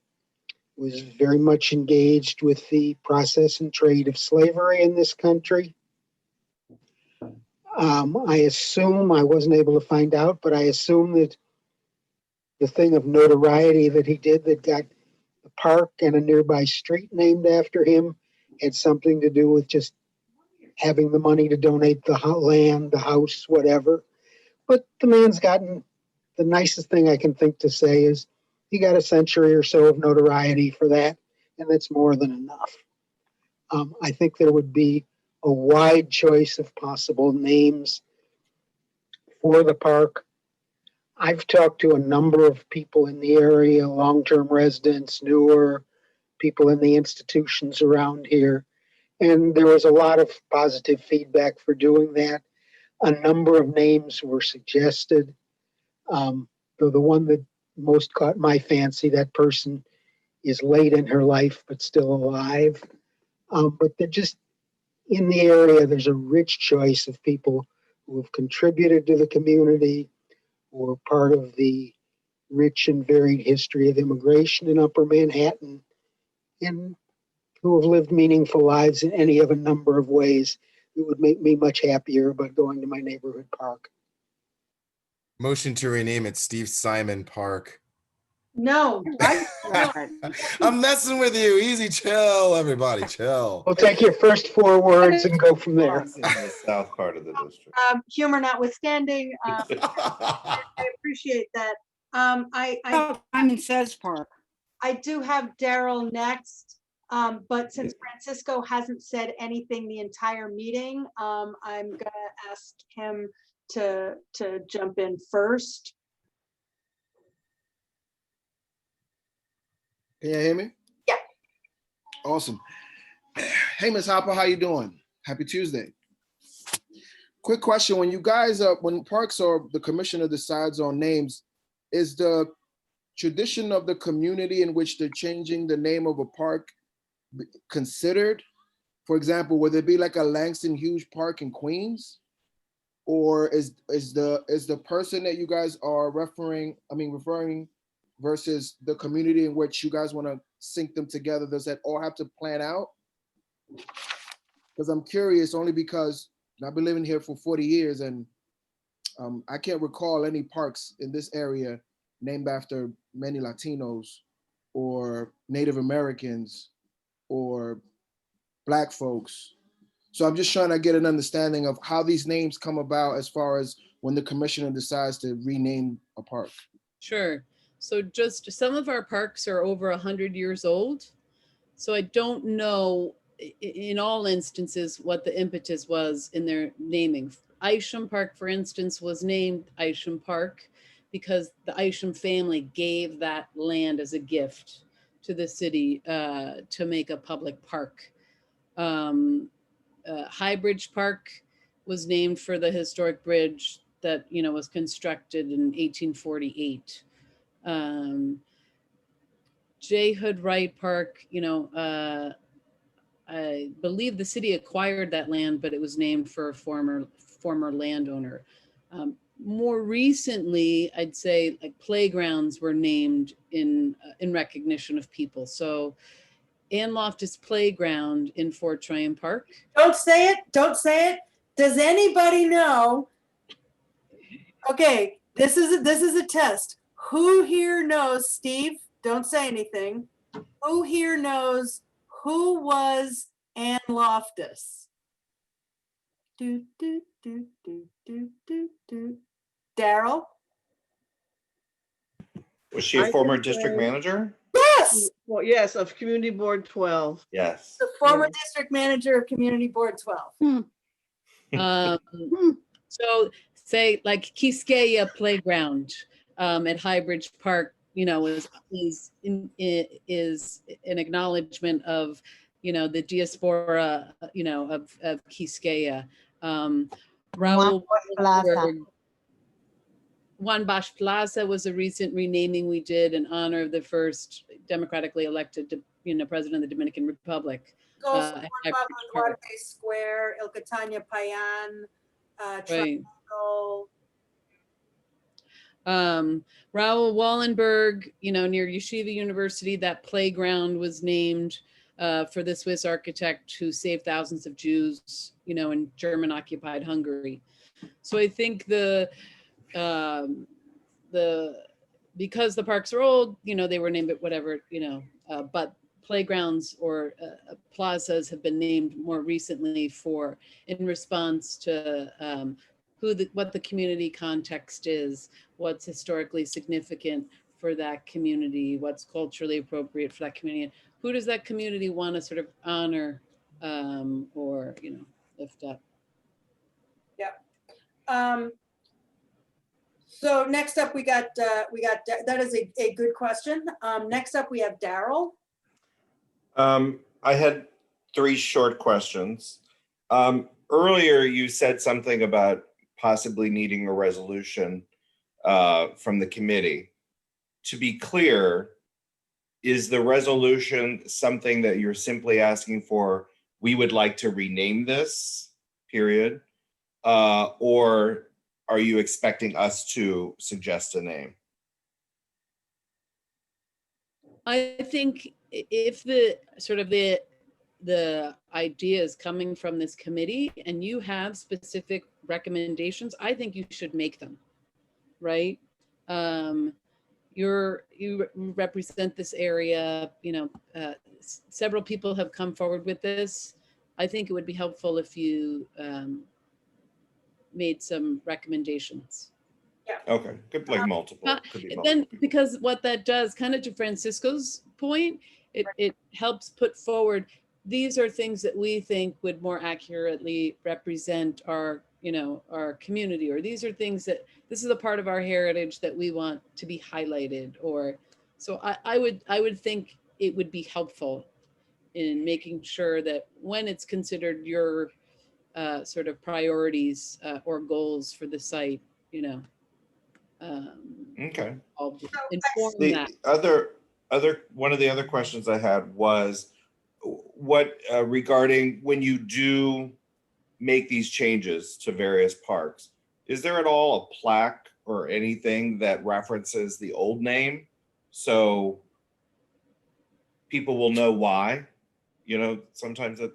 was very much engaged with the process and trade of slavery in this country. I assume, I wasn't able to find out, but I assume that the thing of notoriety that he did that got the park and a nearby street named after him had something to do with just having the money to donate the land, the house, whatever. But the man's gotten, the nicest thing I can think to say is he got a century or so of notoriety for that, and that's more than enough. I think there would be a wide choice of possible names for the park. I've talked to a number of people in the area, long-term residents, newer people in the institutions around here, and there was a lot of positive feedback for doing that. A number of names were suggested. Though the one that most caught my fancy, that person is late in her life but still alive. But they're just in the area, there's a rich choice of people who have contributed to the community, who are part of the rich and varied history of immigration in Upper Manhattan, and who have lived meaningful lives in any of a number of ways that would make me much happier about going to my neighborhood park. Motion to rename it Steve Simon Park. No, I'm messing with you. Easy, chill, everybody, chill. We'll take your first 4 words and go from there. It's in the south part of the district. humor notwithstanding, I appreciate that. I Simon Says Park. I do have Daryl next, but since Francisco hasn't said anything the entire meeting, I'm gonna ask him to jump in first. Can you hear me? Yeah. Awesome. Hey, Ms. Hopper, how you doing? Happy Tuesday. Quick question: when you guys when parks or the commissioner decides on names, is the tradition of the community in which they're changing the name of a park considered? For example, would there be like a Langston Hughes Park in Queens? Or is the person that you guys are referring versus the community in which you guys want to sync them together, does that all have to plan out? Because I'm curious, only because I've been living here for 40 years and I can't recall any parks in this area named after many Latinos or Native Americans or Black folks. So I'm just trying to get an understanding of how these names come about as far as when the commissioner decides to rename a park. Sure. So just some of our parks are over 100 years old. So I don't know in all instances what the impetus was in their naming. Isham Park, for instance, was named Isham Park because the Isham family gave that land as a gift to the city to make a public park. High Bridge Park was named for the historic bridge that was constructed in 1848. J. Hood Wright Park, I believe the city acquired that land, but it was named for a former landowner. More recently, I'd say like playgrounds were named in recognition of people. So Ann Loftus Playground in Fort Tryon Park. Don't say it. Don't say it. Does anybody know? Okay, this is a test. Who here knows, Steve? Don't say anything. Who here knows who was Ann Loftus? Do do do do do do do. Daryl? Was she a former district manager? Yes. Well, yes, of Community Board 12. Yes. The former district manager of Community Board 12. So say like Quisqueya Playground at High Bridge Park, is an acknowledgement of, the diaspora, of Quisqueya. Raul Juan Bosch Plaza was a recent renaming we did in honor of the first democratically elected, president of the Dominican Republic. Also, at Fort High Pablo Bridge Park. Duarte Square, El Catania Payan, Right. Triangle. Raoul Wallenberg, near Yeshiva University, that playground was named for the Swiss architect who saved thousands of Jews, in German occupied Hungary. So I think because the parks are old, they were named it whatever, but playgrounds or plazas have been named more recently in response to what the community context is, what's historically significant for that community, what's culturally appropriate for that community, and who does that community want to sort of honor or lift up. Yeah. So next up, we got that is a good question. Next up, we have Daryl. I had 3 short questions. Earlier, you said something about possibly needing a resolution from the committee. To be clear, is the resolution something that you're simply asking for, we would like to rename this, period? Or are you expecting us to suggest a name? I think if the idea is coming from this committee and you have specific recommendations, I think you should make them, right? you represent this area, several people have come forward with this. I think it would be helpful if you made some recommendations. Okay, could like multiple. Could be And multiple. then, because what that does, kind of to Francisco's point, it helps put forward, these are things that we think would more accurately represent our, our community, or these are things that, this is a part of our heritage that we want to be highlighted, or, so I would think it would be helpful in making sure that when it's considered your sort of priorities or goals for the site, Okay. I'll inform The that. one of the other questions I had was what regarding when you do make these changes to various parks, is there at all a plaque or anything that references the old name so people will know why, sometimes that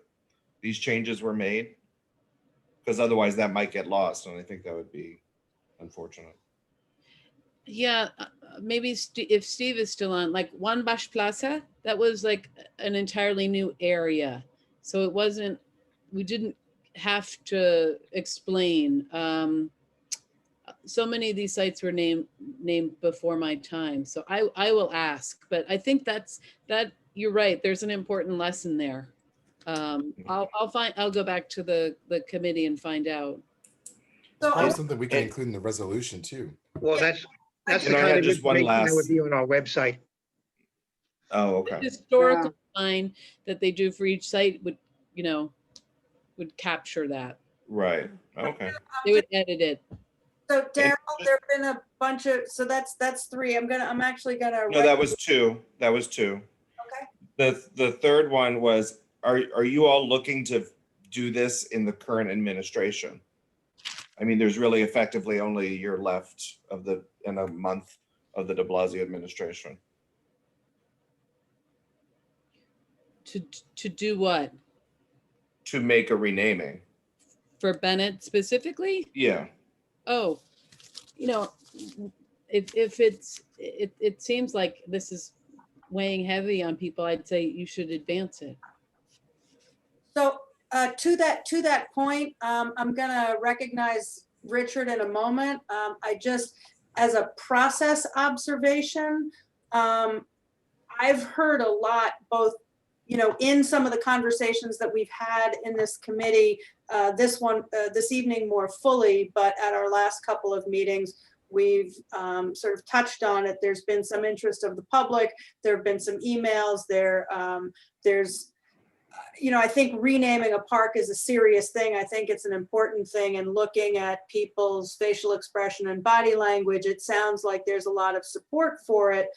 these changes were made? Because otherwise that might get lost, and I think that would be unfortunate. Yeah, maybe if Steve is still on, like Juan Bash Plaza, that was like an entirely new area. So it wasn't, we didn't have to explain. So many of these sites were named before my time. So I will ask, but I think that you're right. There's an important lesson there. I'll go back to the committee and find out. It's probably something we can include in the resolution too. Well, that's the And I kind had of just one information that would last- be on our website. Oh, okay. Historical sign that they do for each site would, would capture that. Right. Okay. They would edit it. So Daryl, there've been a bunch of, so that's 3. I'm actually gonna. No, that was 2. That was 2. Okay. The third one was, are you all looking to do this in the current administration? I mean, there's really effectively only a year left in a month of the de Blasio administration. To do what? To make a renaming. For Bennett specifically? Yeah. Oh, if it seems like this is weighing heavy on people, I'd say you should advance it. So to that point, I'm gonna recognize Richard in a moment. I just, as a process observation, I've heard a lot, both, in some of the conversations that we've had in this committee, this evening more fully, but at our last couple of meetings, we've sort of touched on it. There's been some interest of the public. There have been some emails. There's I think renaming a park is a serious thing. I think it's an important thing, and looking at people's facial expression and body language, it sounds like there's a lot of support for it.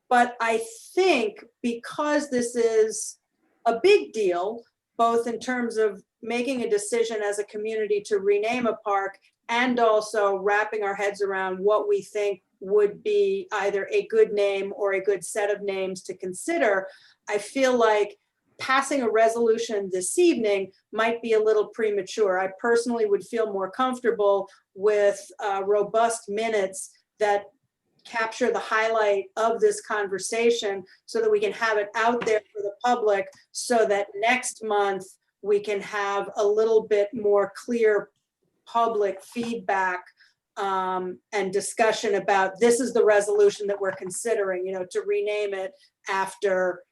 But I think because this is a big deal, both in terms of making a decision as a community to rename a park and also wrapping our heads around what we think would be either a good name or a good set of names to consider, I feel like passing a resolution this evening might be a little premature. I personally would feel more comfortable with robust minutes that capture the highlight of this conversation so that we can have it out there for the public, so that next month we can have a little bit more clear public feedback and discussion about, this is the resolution that we're considering, to rename it after,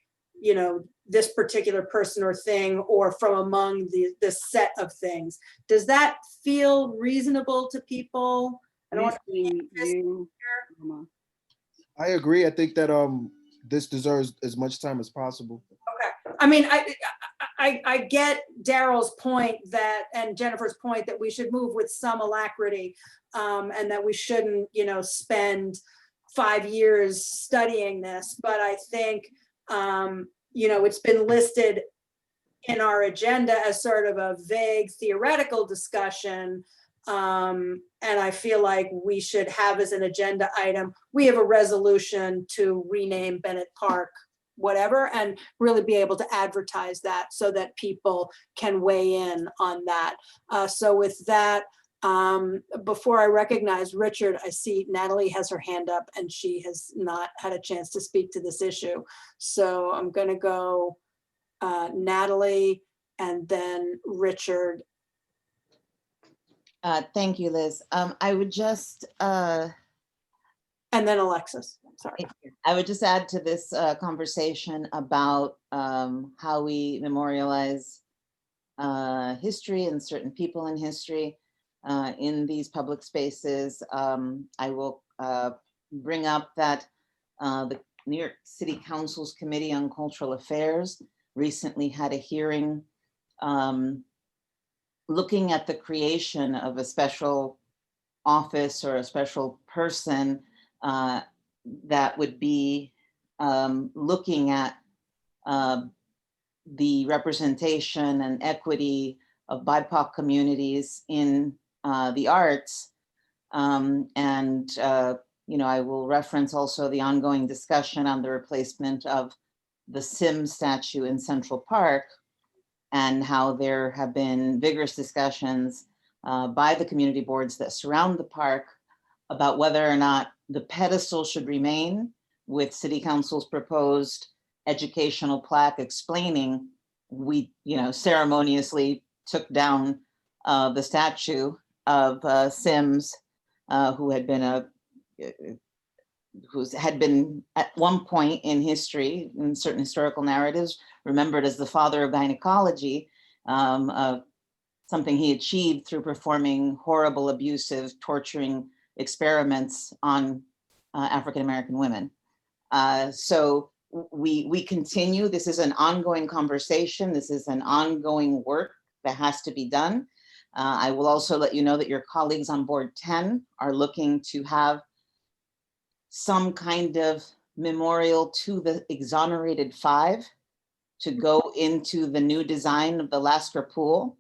this particular person or thing, or from among the set of things. Does that feel reasonable to people? I don't want to I agree. I think that this deserves as much time as possible. Okay. I mean, I get Daryl's point that, and Jennifer's point that we should move with some alacrity, and that we shouldn't, spend 5 years studying this. But I think, it's been listed in our agenda as sort of a vague theoretical discussion. And I feel like we should have as an agenda item, we have a resolution to rename Bennett Park, whatever, and really be able to advertise that so that people can weigh in on that. So with that, Before I recognize Richard, I see Natalie has her hand up and she has not had a chance to speak to this issue. So I'm going to go Natalie and then Richard. Thank you, Liz. I would just. And then Alexis, sorry. I would just add to this conversation about how we memorialize history and certain people in history in these public spaces. I will bring up that the New York City Council's Committee on Cultural Affairs recently had a hearing looking at the creation of a special office or a special person that would be looking at the representation and equity of BIPOC communities in the arts. I will reference also the ongoing discussion on the replacement of the Sims statue in Central Park, and how there have been vigorous discussions by the community boards that surround the park about whether or not the pedestal should remain, with City Council's proposed educational plaque explaining we, ceremoniously took down the statue of Sims, who had been at one point in history, in certain historical narratives, remembered as the father of gynecology, something he achieved through performing horrible, abusive, torturing experiments on African-American women. So we continue. This is an ongoing conversation. This is an ongoing work that has to be done. I will also let you know that your colleagues on Board 10 are looking to have some kind of memorial to the exonerated 5 to go into the new design of the Lasker Pool,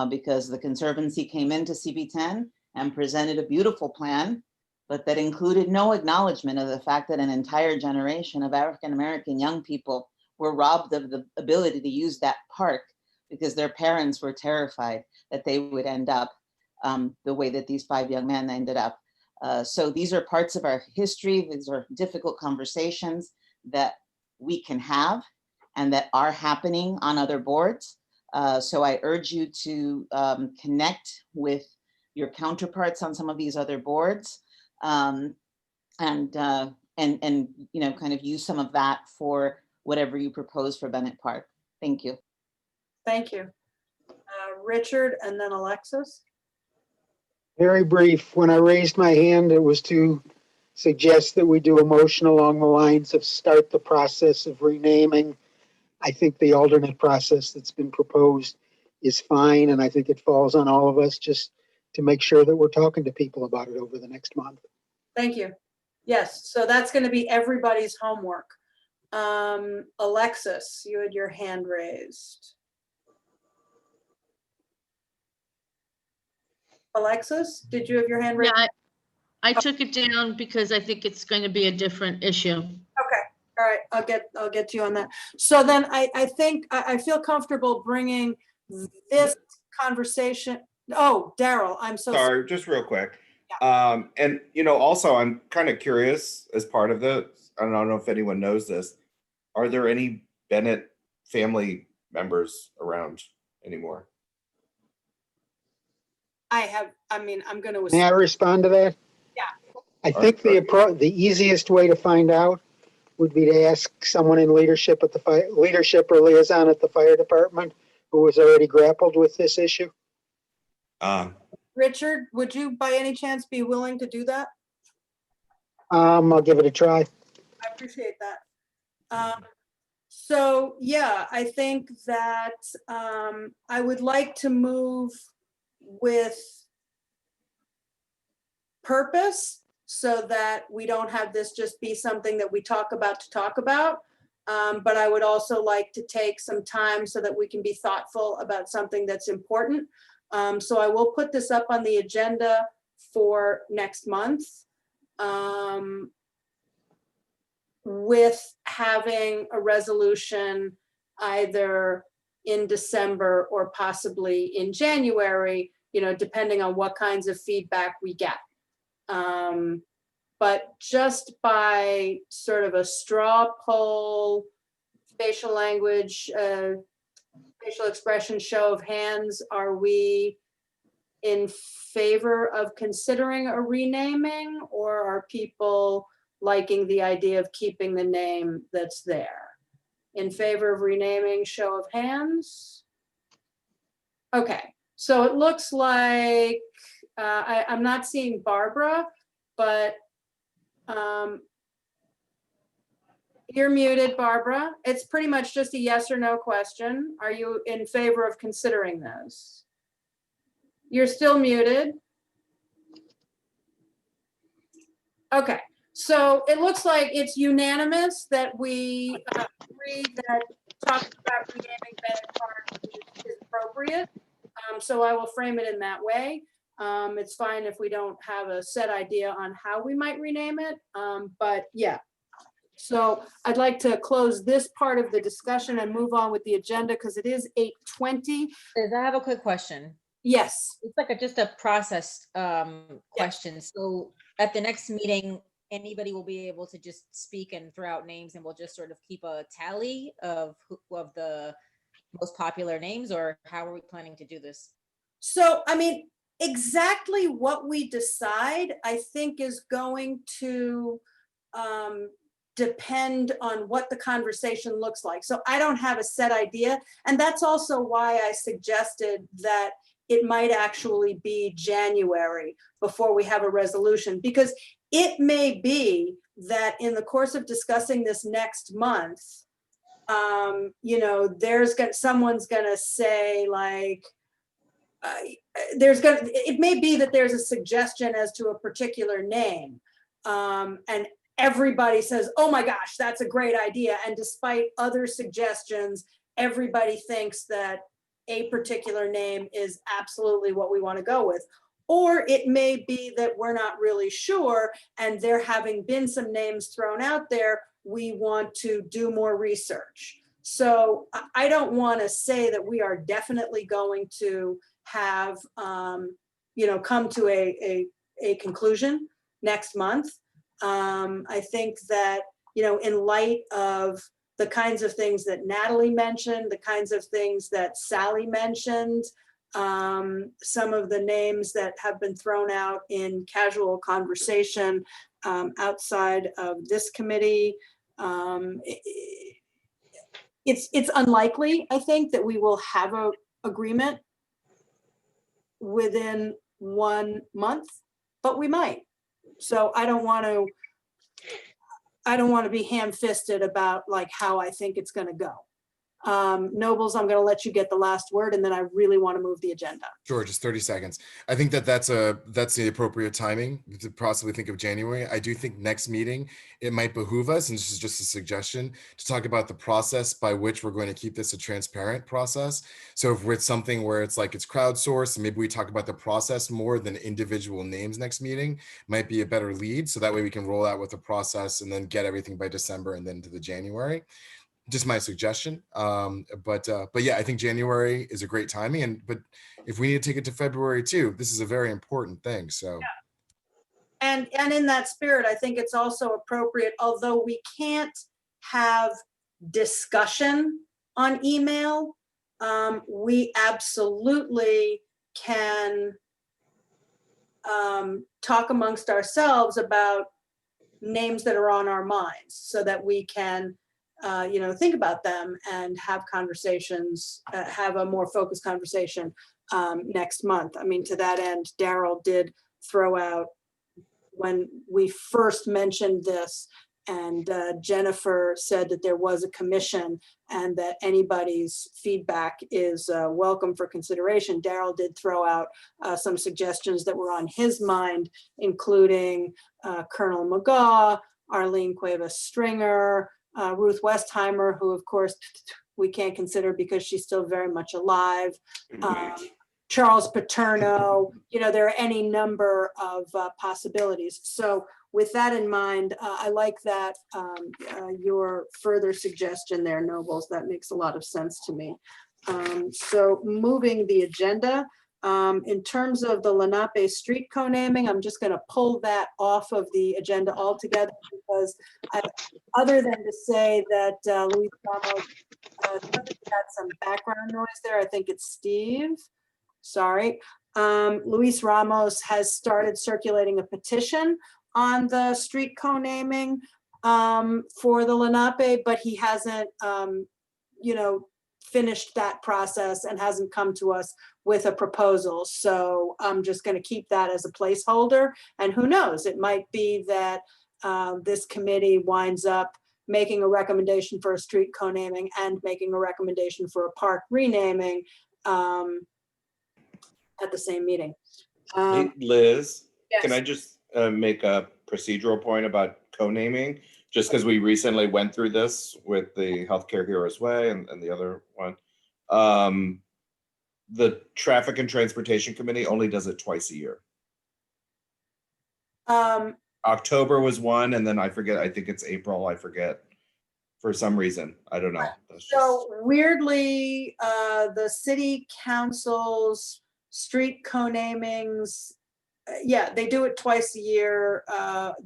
because the Conservancy came into CB10 and presented a beautiful plan, but that included no acknowledgement of the fact that an entire generation of African-American young people were robbed of the ability to use that park because their parents were terrified that they would end up the way that these 5 young men ended up. So these are parts of our history. These are difficult conversations that we can have and that are happening on other boards. So I urge you to connect with your counterparts on some of these other boards, and kind of use some of that for whatever you propose for Bennett Park. Thank you. Thank you. Richard and then Alexis. Very brief. When I raised my hand, it was to suggest that we do a motion along the lines of start the process of renaming. I think the alternate process that's been proposed is fine, and I think it falls on all of us just to make sure that we're talking to people about it over the next month. Thank you. Yes, so that's going to be everybody's homework. Alexis, you had your hand raised. Alexis, did you have your hand raised? Yeah, I took it down because I think it's going to be a different issue. Okay. All right. I'll get to you on that. So then I think I feel comfortable bringing this conversation. Oh, Daryl, I'm so sorry. Just real quick. And also I'm kind of curious as part of the, I don't know if anyone knows this, are there any Bennett family members around anymore? I'm going to. May I respond to that? Yeah. I think the easiest way to find out would be to ask someone in leadership at the leadership or liaison at the fire department who has already grappled with this issue. Richard, would you by any chance be willing to do that? I'll give it a try. I appreciate that. So yeah, I think that I would like to move with purpose so that we don't have this just be something that we talk about to talk about. But I would also like to take some time so that we can be thoughtful about something that's important. So I will put this up on the agenda for next month, with having a resolution either in December or possibly in January depending on what kinds of feedback we get. But just by sort of a straw poll, facial language, facial expression, show of hands, are we in favor of considering a renaming, or are people liking the idea of keeping the name that's there? In favor of renaming, show of hands? Okay, so it looks like, I'm not seeing Barbara, but you're muted, Barbara. It's pretty much just a yes or no question. Are you in favor of considering this? You're still muted. Okay, so it looks like it's unanimous that we agree that talking about renaming Bennett Park is appropriate. So I will frame it in that way. It's fine if we don't have a set idea on how we might rename it, but yeah. So I'd like to close this part of the discussion and move on with the agenda because it is 8:20. I have a quick question. Yes. It's like just a process question. So at the next meeting, anybody will be able to just speak and throw out names, and we'll just sort of keep a tally of the most popular names, or how are we planning to do this? So, I mean, exactly what we decide, I think, is going to depend on what the conversation looks like. So I don't have a set idea. And that's also why I suggested that it might actually be January before we have a resolution, because it may be that in the course of discussing this next month, someone's gonna say like, it may be that there's a suggestion as to a particular name, and everybody says, oh my gosh, that's a great idea. And despite other suggestions, everybody thinks that a particular name is absolutely what we want to go with. Or it may be that we're not really sure, and there having been some names thrown out there, we want to do more research. So I don't want to say that we are definitely going to have, come to a conclusion next month. I think that, in light of the kinds of things that Natalie mentioned, the kinds of things that Sally mentioned, some of the names that have been thrown out in casual conversation outside of this committee, it's unlikely, I think, that we will have an agreement within 1 month, but we might. So I don't want to be ham-fisted about like how I think it's going to go. Nobles, I'm going to let you get the last word, and then I really want to move the agenda. Sure, just 30 seconds. I think that's the appropriate timing to possibly think of January. I do think next meeting, it might behoove us, and this is just a suggestion, to talk about the process by which we're going to keep this a transparent process. So if it's something where it's like it's crowdsourced, maybe we talk about the process more than individual names next meeting, might be a better lead. So that way we can roll out with the process and then get everything by December and then to the January. Just my suggestion. But yeah, I think January is a great timing, but if we need to take it to February too, this is a very important thing. So. Yeah. And in that spirit, I think it's also appropriate, although we can't have discussion on email, we absolutely can talk amongst ourselves about names that are on our minds so that we can think about them and have conversations, have a more focused conversation next month. I mean, to that end, Daryl did throw out, when we first mentioned this, and Jennifer said that there was a commission and that anybody's feedback is welcome for consideration. Daryl did throw out some suggestions that were on his mind, including Colonel McGaw, Arlene Cuevas Stringer, Ruth Westheimer, who of course we can't consider because she's still very much alive. Charles Paterno, there are any number of possibilities. So with that in mind, I like that your further suggestion there, Nobles, that makes a lot of sense to me. So moving the agenda, In terms of the Lenape Street co-naming, I'm just gonna pull that off of the agenda altogether because other than to say that Luis Ramos had some background noise there, I think it's Steve, sorry. Luis Ramos has started circulating a petition on the street co-naming for the Lenape, but he hasn't, finished that process and hasn't come to us with a proposal. So I'm just going to keep that as a placeholder. And who knows, it might be that this committee winds up making a recommendation for a street co-naming and making a recommendation for a park renaming at the same meeting. Hey, Liz, yes. can I just make a procedural point about co-naming? Just because we recently went through this with the Healthcare Heroes Way and the other one. The Traffic and Transportation Committee only does it twice a year. October was one, and then I forget, I think it's April, I forget. For some reason, I don't know. That's So weirdly, the city council's street co-namings, yeah, they do it twice a year.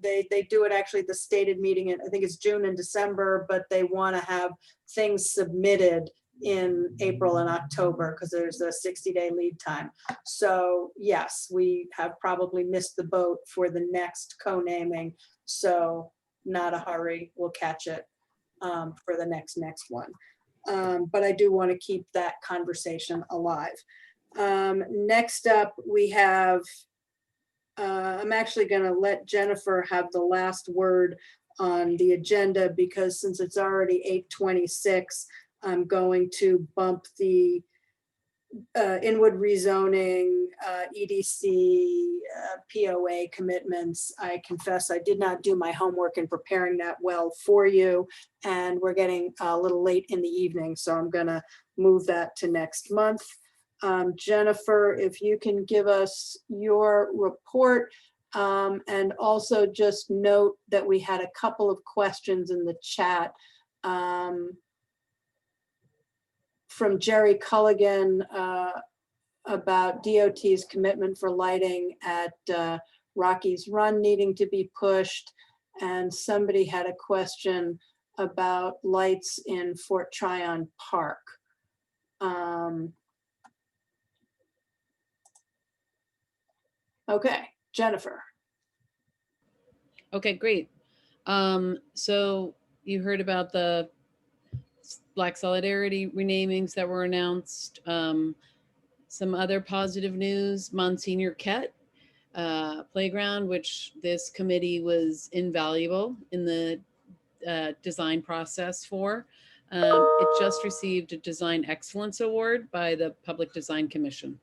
They do it actually at the stated meeting, I think it's June and December, but they want to have things submitted in April and October because there's a 60-day lead time. So yes, we have probably missed the boat for the next co-naming. So not a hurry, we'll catch it for the next one. But I do want to keep that conversation alive. Next up, we have, I'm actually going to let Jennifer have the last word on the agenda because since it's already 8:26, I'm going to bump the Inwood rezoning, EDC, POA commitments. I confess I did not do my homework in preparing that well for you, and we're getting a little late in the evening, so I'm gonna move that to next month. Jennifer, if you can give us your report, and also just note that we had a couple of questions in the chat. From Jerry Culligan about DOT's commitment for lighting at Rocky's Run needing to be pushed. And somebody had a question about lights in Fort Tryon Park. Okay, Jennifer. Okay, great. So you heard about the Black Solidarity renamings that were announced. Some other positive news, Monsignor Kett Playground, which this committee was invaluable in the design process for. It just received a Design Excellence Award by the Public Design Commission.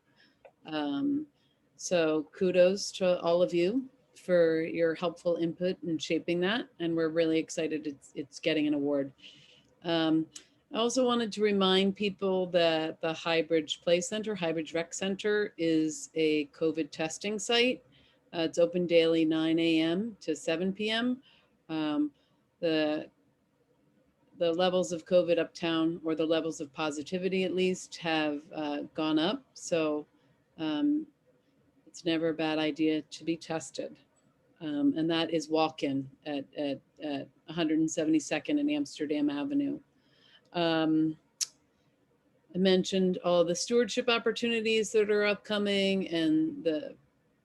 So kudos to all of you for your helpful input in shaping that. And we're really excited it's getting an award. I also wanted to remind people that the Highbridge Play Center, Highbridge Rec Center, is a COVID testing site. It's open daily 9 a.m. to 7 p.m. The levels of COVID uptown, or the levels of positivity at least, have gone up. So it's never a bad idea to be tested. And that is walk-in at 172nd and Amsterdam Avenue. I mentioned all the stewardship opportunities that are upcoming and the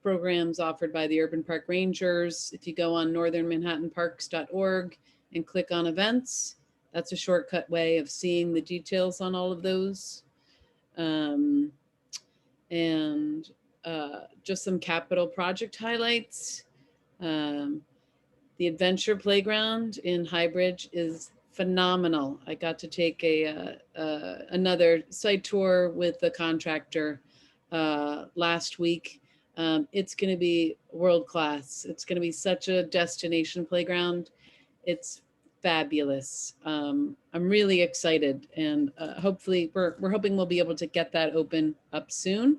programs offered by the Urban Park Rangers. If you go on northernmanhattanparks.org and click on events, that's a shortcut way of seeing the details on all of those. Just some capital project highlights. The Adventure Playground in Highbridge is phenomenal. I got to take another site tour with the contractor last week. It's going to be world class. It's going to be such a destination playground. It's fabulous. I'm really excited, and hopefully we're hoping we'll be able to get that open up soon.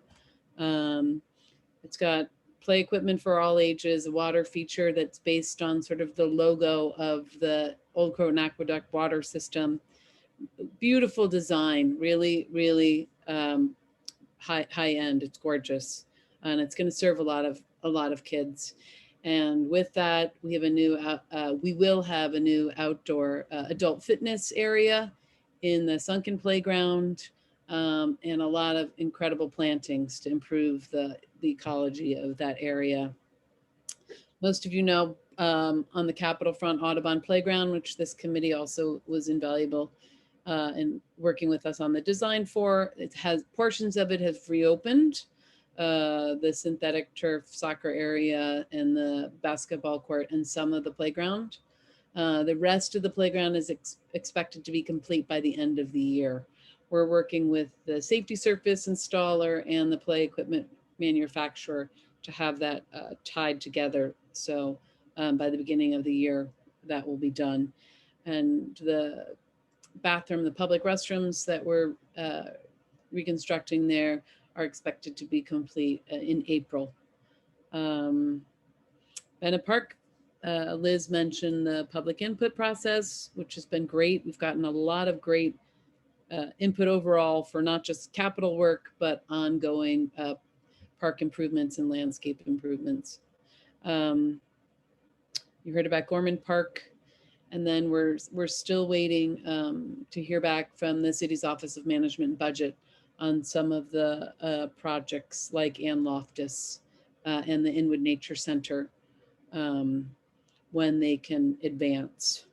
It's got play equipment for all ages, a water feature that's based on sort of the logo of the Old Croton Aqueduct water system. Beautiful design, really, really high end. It's gorgeous, and it's going to serve a lot of kids. And with that, we have we will have a new outdoor adult fitness area in the sunken playground, and a lot of incredible plantings to improve the ecology of that area. Most of you know, on the Capitol Front Audubon Playground, which this committee also was invaluable in working with us on the design for. It has portions of it have reopened, the synthetic turf soccer area and the basketball court and some of the playground. The rest of the playground is expected to be complete by the end of the year. We're working with the safety surface installer and the play equipment manufacturer to have that tied together. So by the beginning of the year, that will be done. And the bathroom, the public restrooms that we're reconstructing there are expected to be complete in April. Bennett Park, Liz mentioned the public input process, which has been great. We've gotten a lot of great input overall for not just capital work, but ongoing park improvements and landscape improvements. You heard about Gorman Park, and then we're still waiting to hear back from the city's Office of Management and Budget on some of the projects like Ann Loftus and the Inwood Nature Center when they can advance.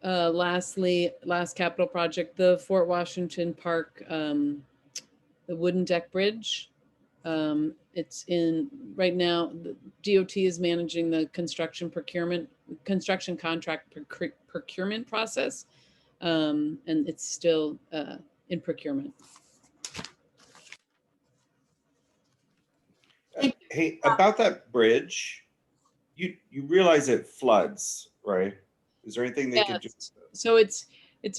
Lastly, last capital project, the Fort Washington Park, the wooden deck bridge. It's in right now, the DOT is managing the construction contract procurement process. And it's still in procurement. Hey, about that bridge, you realize it floods, right? Is there anything they could do? So it's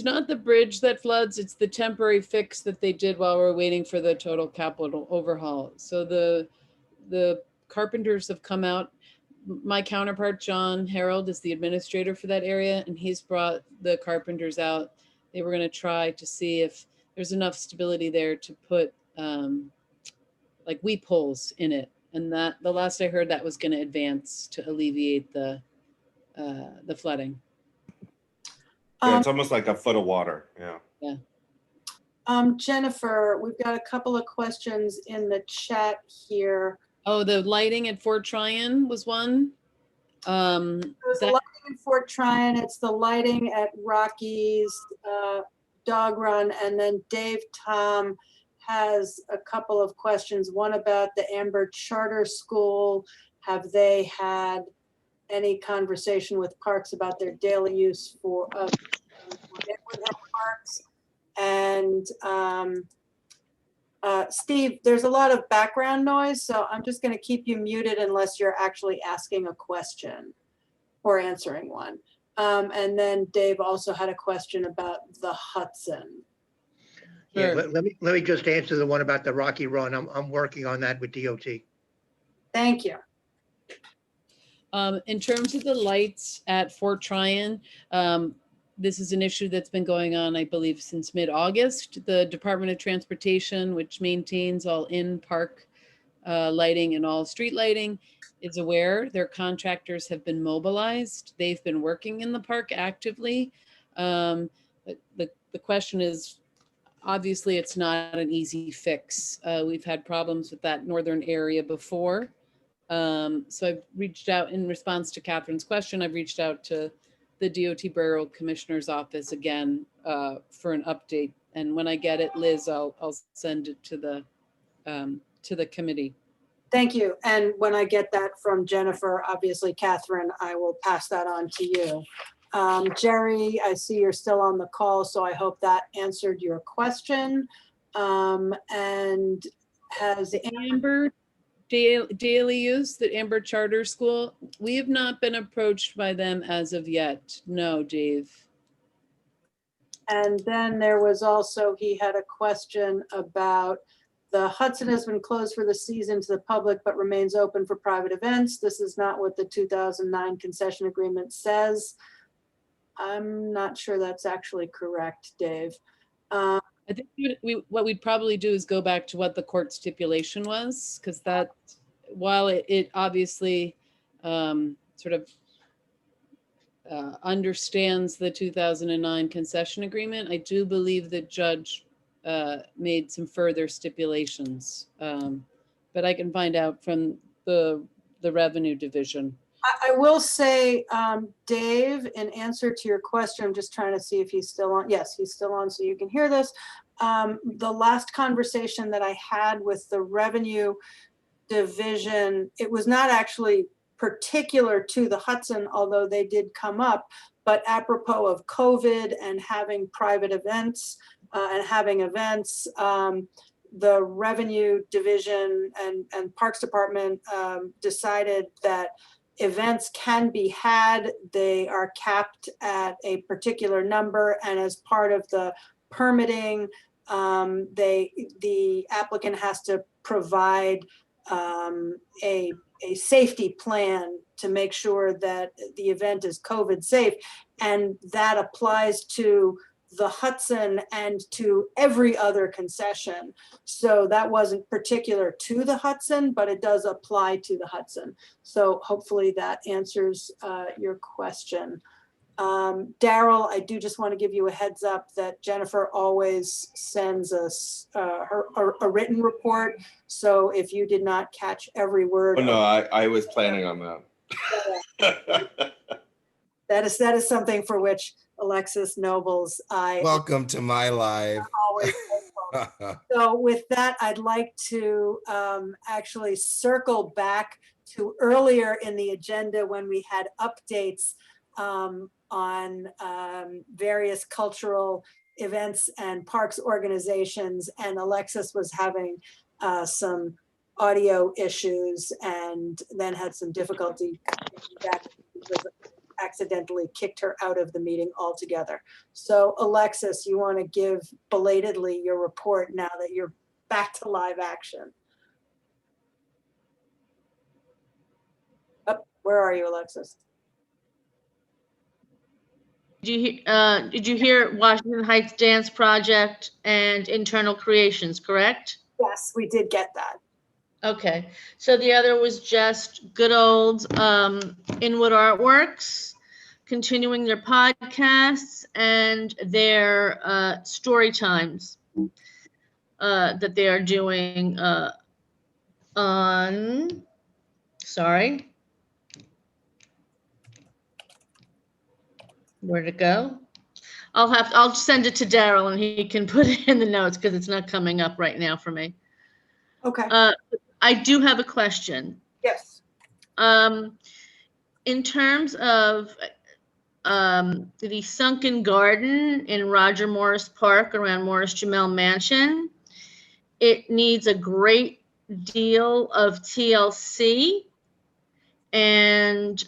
not the bridge that floods, it's the temporary fix that they did while we're waiting for the total capital overhaul. So the carpenters have come out. My counterpart, John Harold, is the administrator for that area, and he's brought the carpenters out. They were going to try to see if there's enough stability there to put like weep holes in it. And that the last I heard, that was going to advance to alleviate the flooding. Yeah, it's almost like a foot of water. Yeah. Yeah. Jennifer, we've got a couple of questions in the chat here. Oh, the lighting at Fort Tryon was one. There's the lighting in Fort Tryon. It's the lighting at Rocky's Dog Run. And then Dave Tom has a couple of questions. One about the Amber Charter School. Have they had any conversation with parks about their daily use for parks? And Steve, there's a lot of background noise, so I'm just going to keep you muted unless you're actually asking a question or answering one. And then Dave also had a question about the Hudson. Yeah, let me just answer the one about the Rocky Run. I'm working on that with DOT. Thank you. In terms of the lights at Fort Tryon, this is an issue that's been going on, I believe, since mid-August. The Department of Transportation, which maintains all in-park lighting and all street lighting, is aware. Their contractors have been mobilized. They've been working in the park actively. The question is, obviously, it's not an easy fix. We've had problems with that northern area before. So I've reached out in response to Catherine's question. I've reached out to the DOT Borough Commissioner's office again for an update. And when I get it, Liz, I'll send it to the committee. Thank you. And when I get that from Jennifer, obviously, Catherine, I will pass that on to you. Jerry, I see you're still on the call, so I hope that answered your question. And has Amber Daily use, the Amber Charter School, we have not been approached by them as of yet. No, Dave. And then there was also, he had a question about the Hudson has been closed for the season to the public, but remains open for private events. This is not what the 2009 concession agreement says. I'm not sure that's actually correct, Dave. I I think what we'd probably do is go back to what the court stipulation was, because that, while it obviously sort of understands the 2009 concession agreement, I do believe the judge made some further stipulations. But I can find out from the revenue division. I will say, Dave, in answer to your question, I'm just trying to see if he's still on. Yes, he's still on, so you can hear this. The last conversation that I had with the revenue division, it was not actually particular to the Hudson, although they did come up, but apropos of COVID and having private events and having events, the revenue division and Parks Department decided that events can be had. They are capped at a particular number, and as part of the permitting, the applicant has to provide a safety plan to make sure that the event is COVID safe, and that applies to the Hudson and to every other concession. So that wasn't particular to the Hudson, but it does apply to the Hudson. So hopefully that answers your question. Daryl, I do just want to give you a heads up that Jennifer always sends us a written report. So if you did not catch every word. Oh, no, I was planning on that. That is something for which Alexis Nobles, Welcome to my life. Always. So with that, I'd like to actually circle back to earlier in the agenda when we had updates on various cultural events and parks organizations, and Alexis was having some audio issues and then had some difficulty back because accidentally kicked her out of the meeting altogether. So Alexis, you want to give belatedly your report now that you're back to live action. Oh, where are you, Alexis? Did you hear Washington Heights Dance Project and Internal Creations, correct? Yes, we did get that. Okay, so the other was just good old Inwood Artworks, continuing their podcasts and their story times that they are doing on, sorry. Where'd it go? I'll send it to Daryl and he can put it in the notes because it's not coming up right now for me. Okay. I do have a question. Yes. In terms of the sunken garden in Roger Morris Park around Morris Jamel Mansion, it needs a great deal of TLC, and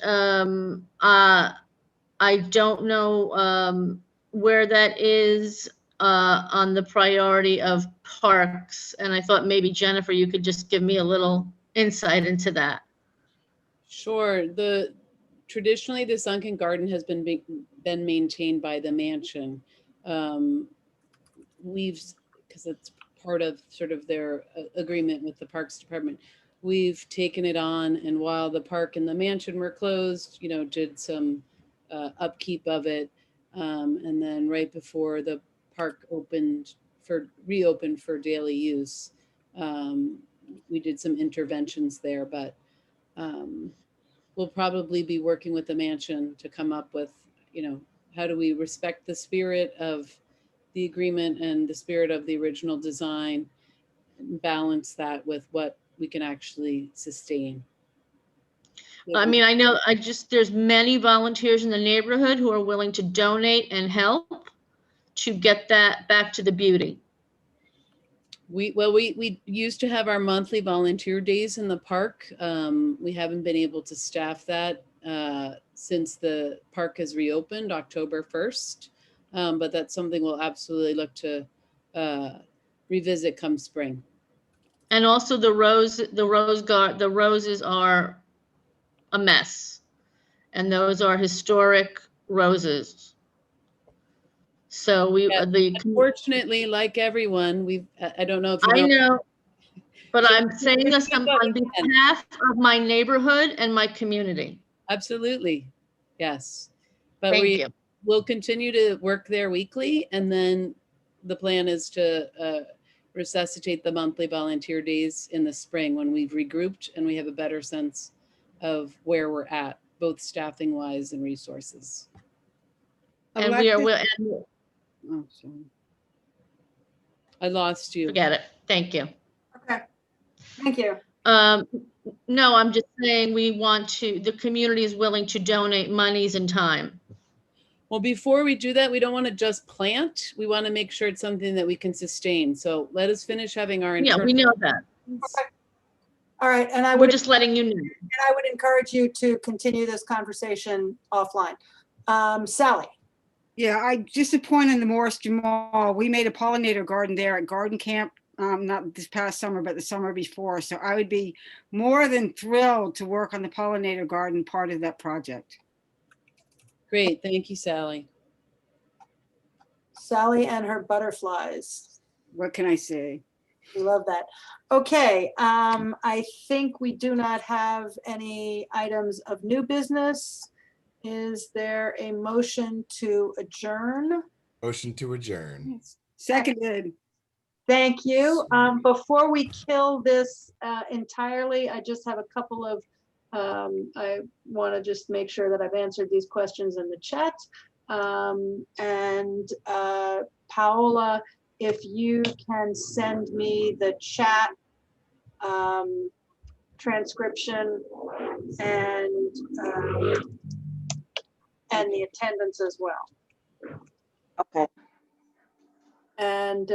I don't know where that is on the priority of parks, and I thought maybe Jennifer, you could just give me a little insight into that. Sure. Traditionally, the sunken garden has been maintained by the mansion. Because it's part of sort of their agreement with the Parks Department. We've taken it on, and while the park and the mansion were closed, did some upkeep of it. And then right before the park reopened for daily use, we did some interventions there, but we'll probably be working with the mansion to come up with, how do we respect the spirit of the agreement and the spirit of the original design, and balance that with what we can actually sustain. I mean, I know there's many volunteers in the neighborhood who are willing to donate and help to get that back to the beauty. We used to have our monthly volunteer days in the park. We haven't been able to staff that since the park has reopened October 1st. But that's something we'll absolutely look to revisit come spring. And also the roses are a mess, and those are historic roses. So we, Yeah, the, Unfortunately, like everyone, I don't know if you I know. know, but So I'm saying we this did on what we can. behalf of my neighborhood and my community. Absolutely, yes. But Thank we you. will continue to work there weekly, and then the plan is to resuscitate the monthly volunteer days in the spring when we've regrouped and we have a better sense of where we're at, both staffing wise and resources. And we are, Oh, sorry. I lost you. forget it. Thank you. Okay, thank you. No, I'm just saying we want to, the community is willing to donate monies and time. Well, before we do that, we don't want to just plant. We want to make sure it's something that we can sustain. So let us finish having our. Yeah, we know that. All right, and I We're would, just letting you know. and I would encourage you to continue this conversation offline. Sally. Yeah, I disappointed the Morris Jamal. We made a pollinator garden there at Garden Camp, not this past summer, but the summer before. So I would be more than thrilled to work on the pollinator garden part of that project. Great, thank you, Sally. Sally and her butterflies. What can I say? We love that. Okay, I think we do not have any items of new business. Is there a motion to adjourn? Motion to adjourn. Seconded. Thank you. Before we kill this entirely, I just have a couple of, I want to just make sure that I've answered these questions in the chat. Paola, if you can send me the chat transcription and the attendance as well. Okay. And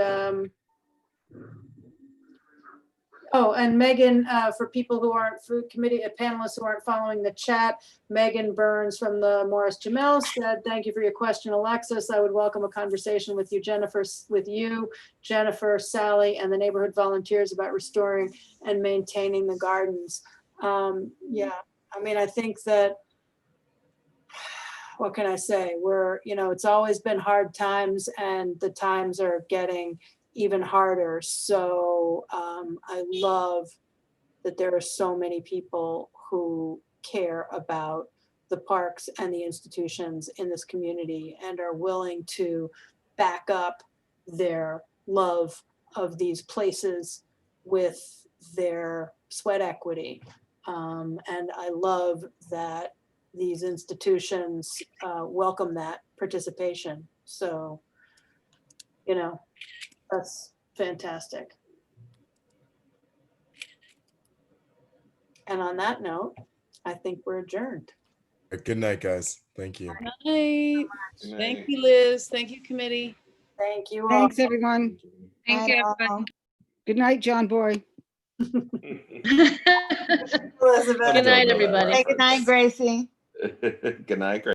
oh, and Megan, for people who aren't, for committee panelists who aren't following the chat, Megan Burns from the Morris Jamel said, thank you for your question, Alexis. I would welcome a conversation with you, Jennifer, Sally, and the neighborhood volunteers about restoring and maintaining the gardens. Yeah, I mean, I think that, what can I say? We're, you know, it's always been hard times and the times are getting even harder. So I love that there are so many people who care about the parks and the institutions in this community and are willing to back up their love of these places with their sweat equity. And I love that these institutions welcome that participation. So, you know, that's fantastic. And on that note, I think we're adjourned. Good night, guys. Thank you. Good night. Thank you, Liz. Thank you, committee. Thank you all. Thanks, everyone. Thank you, everybody. Good night, John Boy. Elizabeth. Good night, everybody. Good night, Gracie. Good night, Grace.